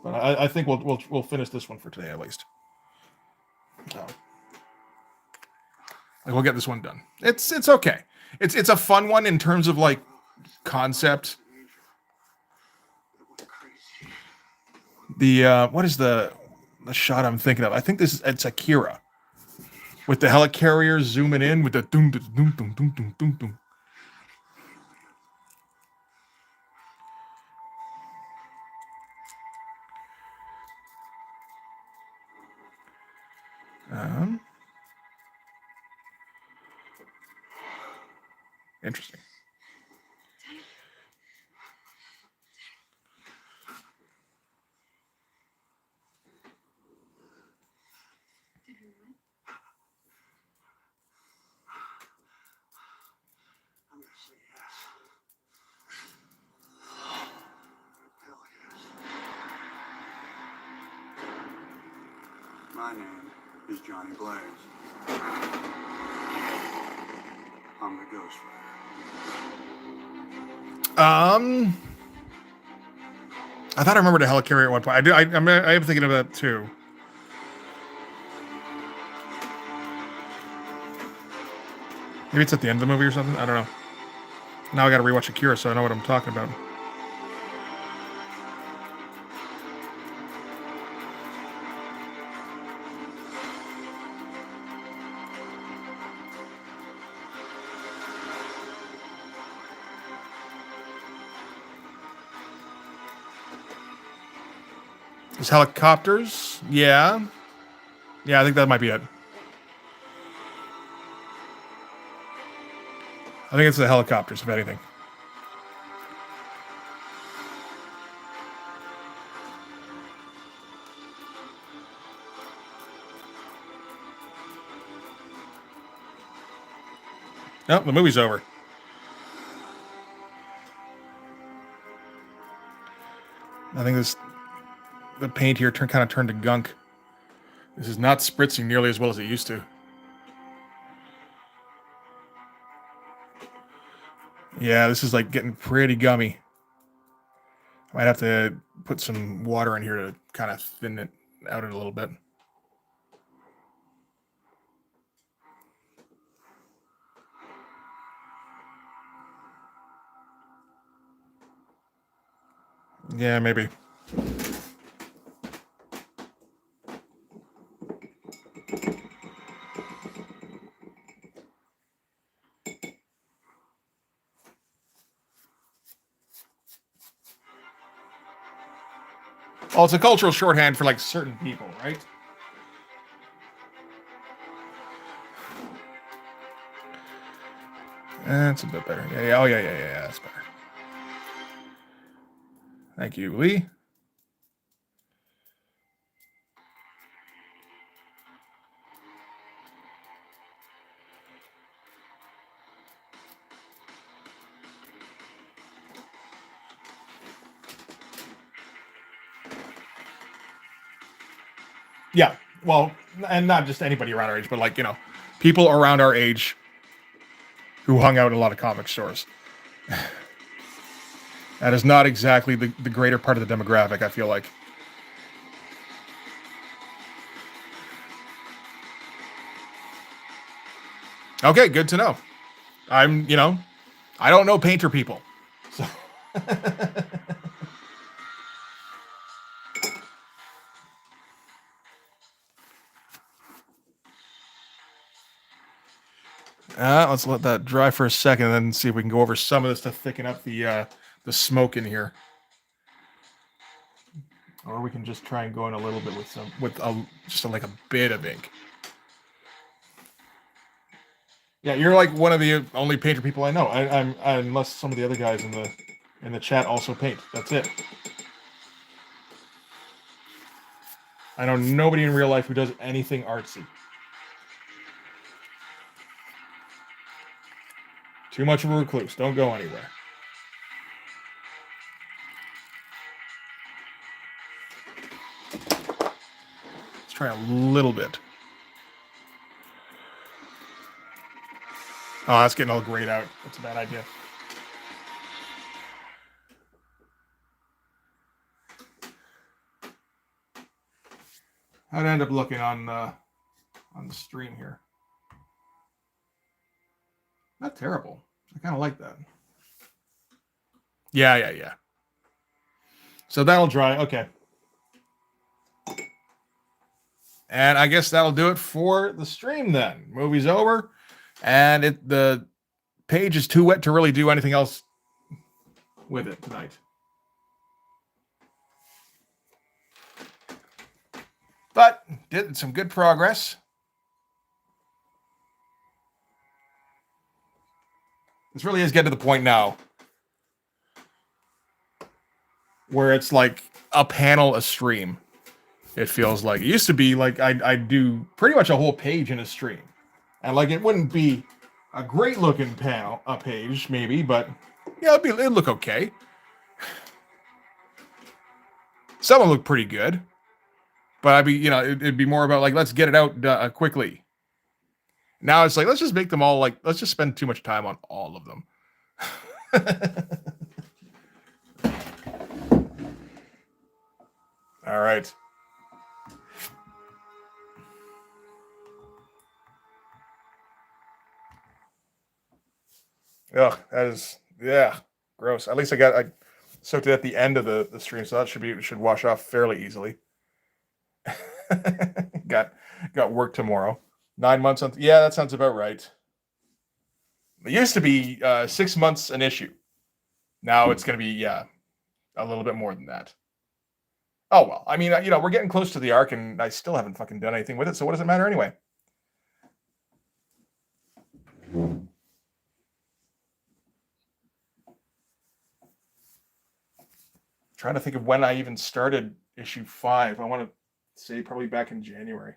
A: But I think we'll finish this one for today at least. So, like, we'll get this one done. It's okay. It's a fun one in terms of like concept.
B: It went crazy.
A: The what is the shot I'm thinking of? I think it's Akira with the helicarrier zooming in with the doom doom doom doom doom doom doom doom. Interesting.
B: I'm gonna say yes. Hell yes. My name is Johnny Blaze. I'm the Ghost Rider.
A: I thought I remembered a helicarrier at one point. I do. I am thinking of that too. Maybe it's at the end of the movie or something. I don't know. Now I got to rewatch Akira so I know what I'm talking about. There's helicopters. Yeah. Yeah, I think that might be it. I think it's the helicopters, if anything. Oh, the movie's over. I think the paint here kind of turned to gunk. This is not spritzing nearly as well as it used to. Yeah, this is like getting pretty gummy. I might have to put some water in here to kind of thin it out a little bit. Yeah, maybe. Well, it's a cultural shorthand for like certain people, right? That's a bit better. Yeah. Oh, yeah. That's better. Thank you, Lee. Yeah. Well, and not just anybody around our age, but like, people around our age who hung out in a lot of comic stores. That is not exactly the greater part of the demographic, I feel like. Okay, good to know. I don't know painter people. So let's let that dry for a second and then see if we can go over some of this to thicken up the smoke in here. Or we can just try and go in a little bit with like a bit of ink. Yeah, you're like one of the only painter people I know. I'm unless some of the other guys in the chat also paint. That's it. I know nobody in real life who does anything artsy. Too much of a recluse. Don't go anywhere. try a little bit. Oh, that's getting all grayed out. That's a bad idea. How'd it end up looking on the stream here? Not terrible. I kind of like that. Yeah. So that'll dry. Okay. And I guess that'll do it for the stream then. Movie's over. And the page is too wet to really do anything else with it tonight. But did some good progress. This really is getting to the point now where it's like a panel a stream. It feels like it used to be like I'd do pretty much a whole page in a stream, and like it wouldn't be a great looking page maybe, but yeah, it'd look okay. Some would look pretty good, but it'd be more about like let's get it out quickly. Now it's like let's just make them all like let's just spend too much time on all of them. All right. Ugh, that is gross. At least I soaked it at the end of the stream, so that should wash off fairly easily. got work tomorrow. 9 months on. Yeah, that sounds about right. It used to be 6 months an issue. Now it's going to be a little bit more than that. Oh well, I mean, we're getting close to the arc, and I still haven't fucking done anything with it. So what does it matter anyway? Trying to think of when I even started issue 5. I want to say probably back in January.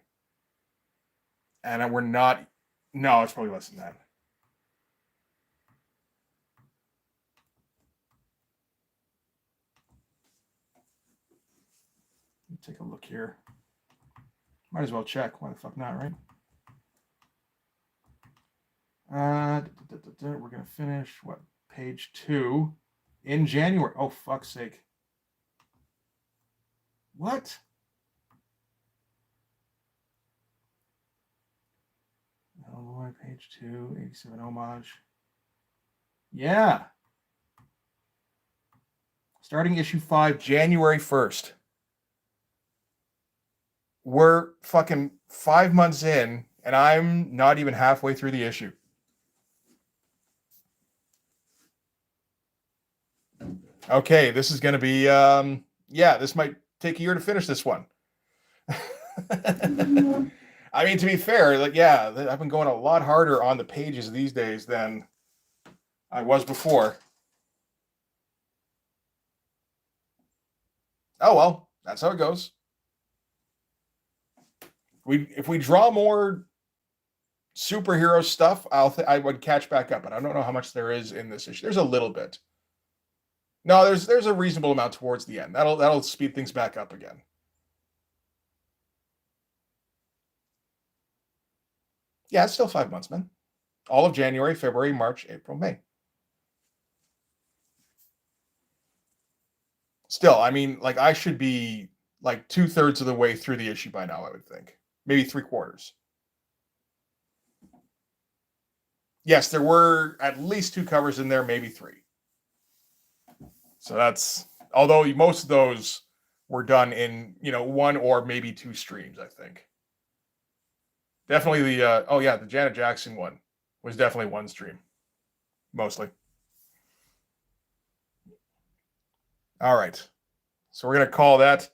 A: And we're not. No, it's probably less than that. Let me take a look here. Might as well check. Why the fuck not, right? We're going to finish, page 2 in January. Oh, fuck's sake. What? Oh boy, page 2, 87 homage. Yeah. Starting issue 5, January 1st. We're fucking 5 months in, and I'm not even halfway through the issue. Okay, this is going to be, this might take a year to finish this one. I mean, to be fair, I've been going a lot harder on the pages these days than I was before. Oh, well, that's how it goes. If we draw more superhero stuff, I would catch back up, but I don't know how much there is in this issue. There's a little bit. No, there's a reasonable amount towards the end. That'll speed things back up again. Yeah, it's still 5 months, man. All of January, February, March, April, May. Still, I mean, like I should be like 2/3 of the way through the issue by now, I would think. Maybe 3/4. Yes, there were at least 2 covers in there, maybe 3. So that's, although most of those were done in, 1 or maybe 2 streams, I think. Definitely the Janet Jackson one was definitely 1 stream. Mostly. All right. So we're going to call that.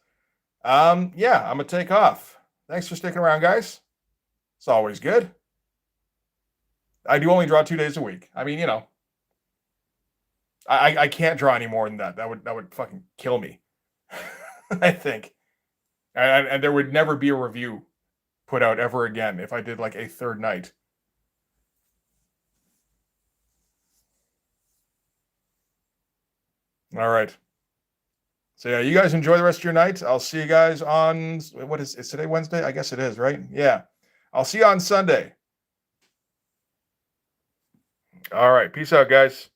A: I'm going to take off. Thanks for sticking around, guys. It's always good. I do only draw 2 days a week. I mean, I can't draw any more than that. That would fucking kill me. I think. And there would never be a review put out ever again if I did like a 3rd night. All right. So yeah, you guys enjoy the rest of your night. I'll see you guys on what is today Wednesday? I guess it is, right? Yeah. I'll see you on Sunday. All right. Peace out, guys.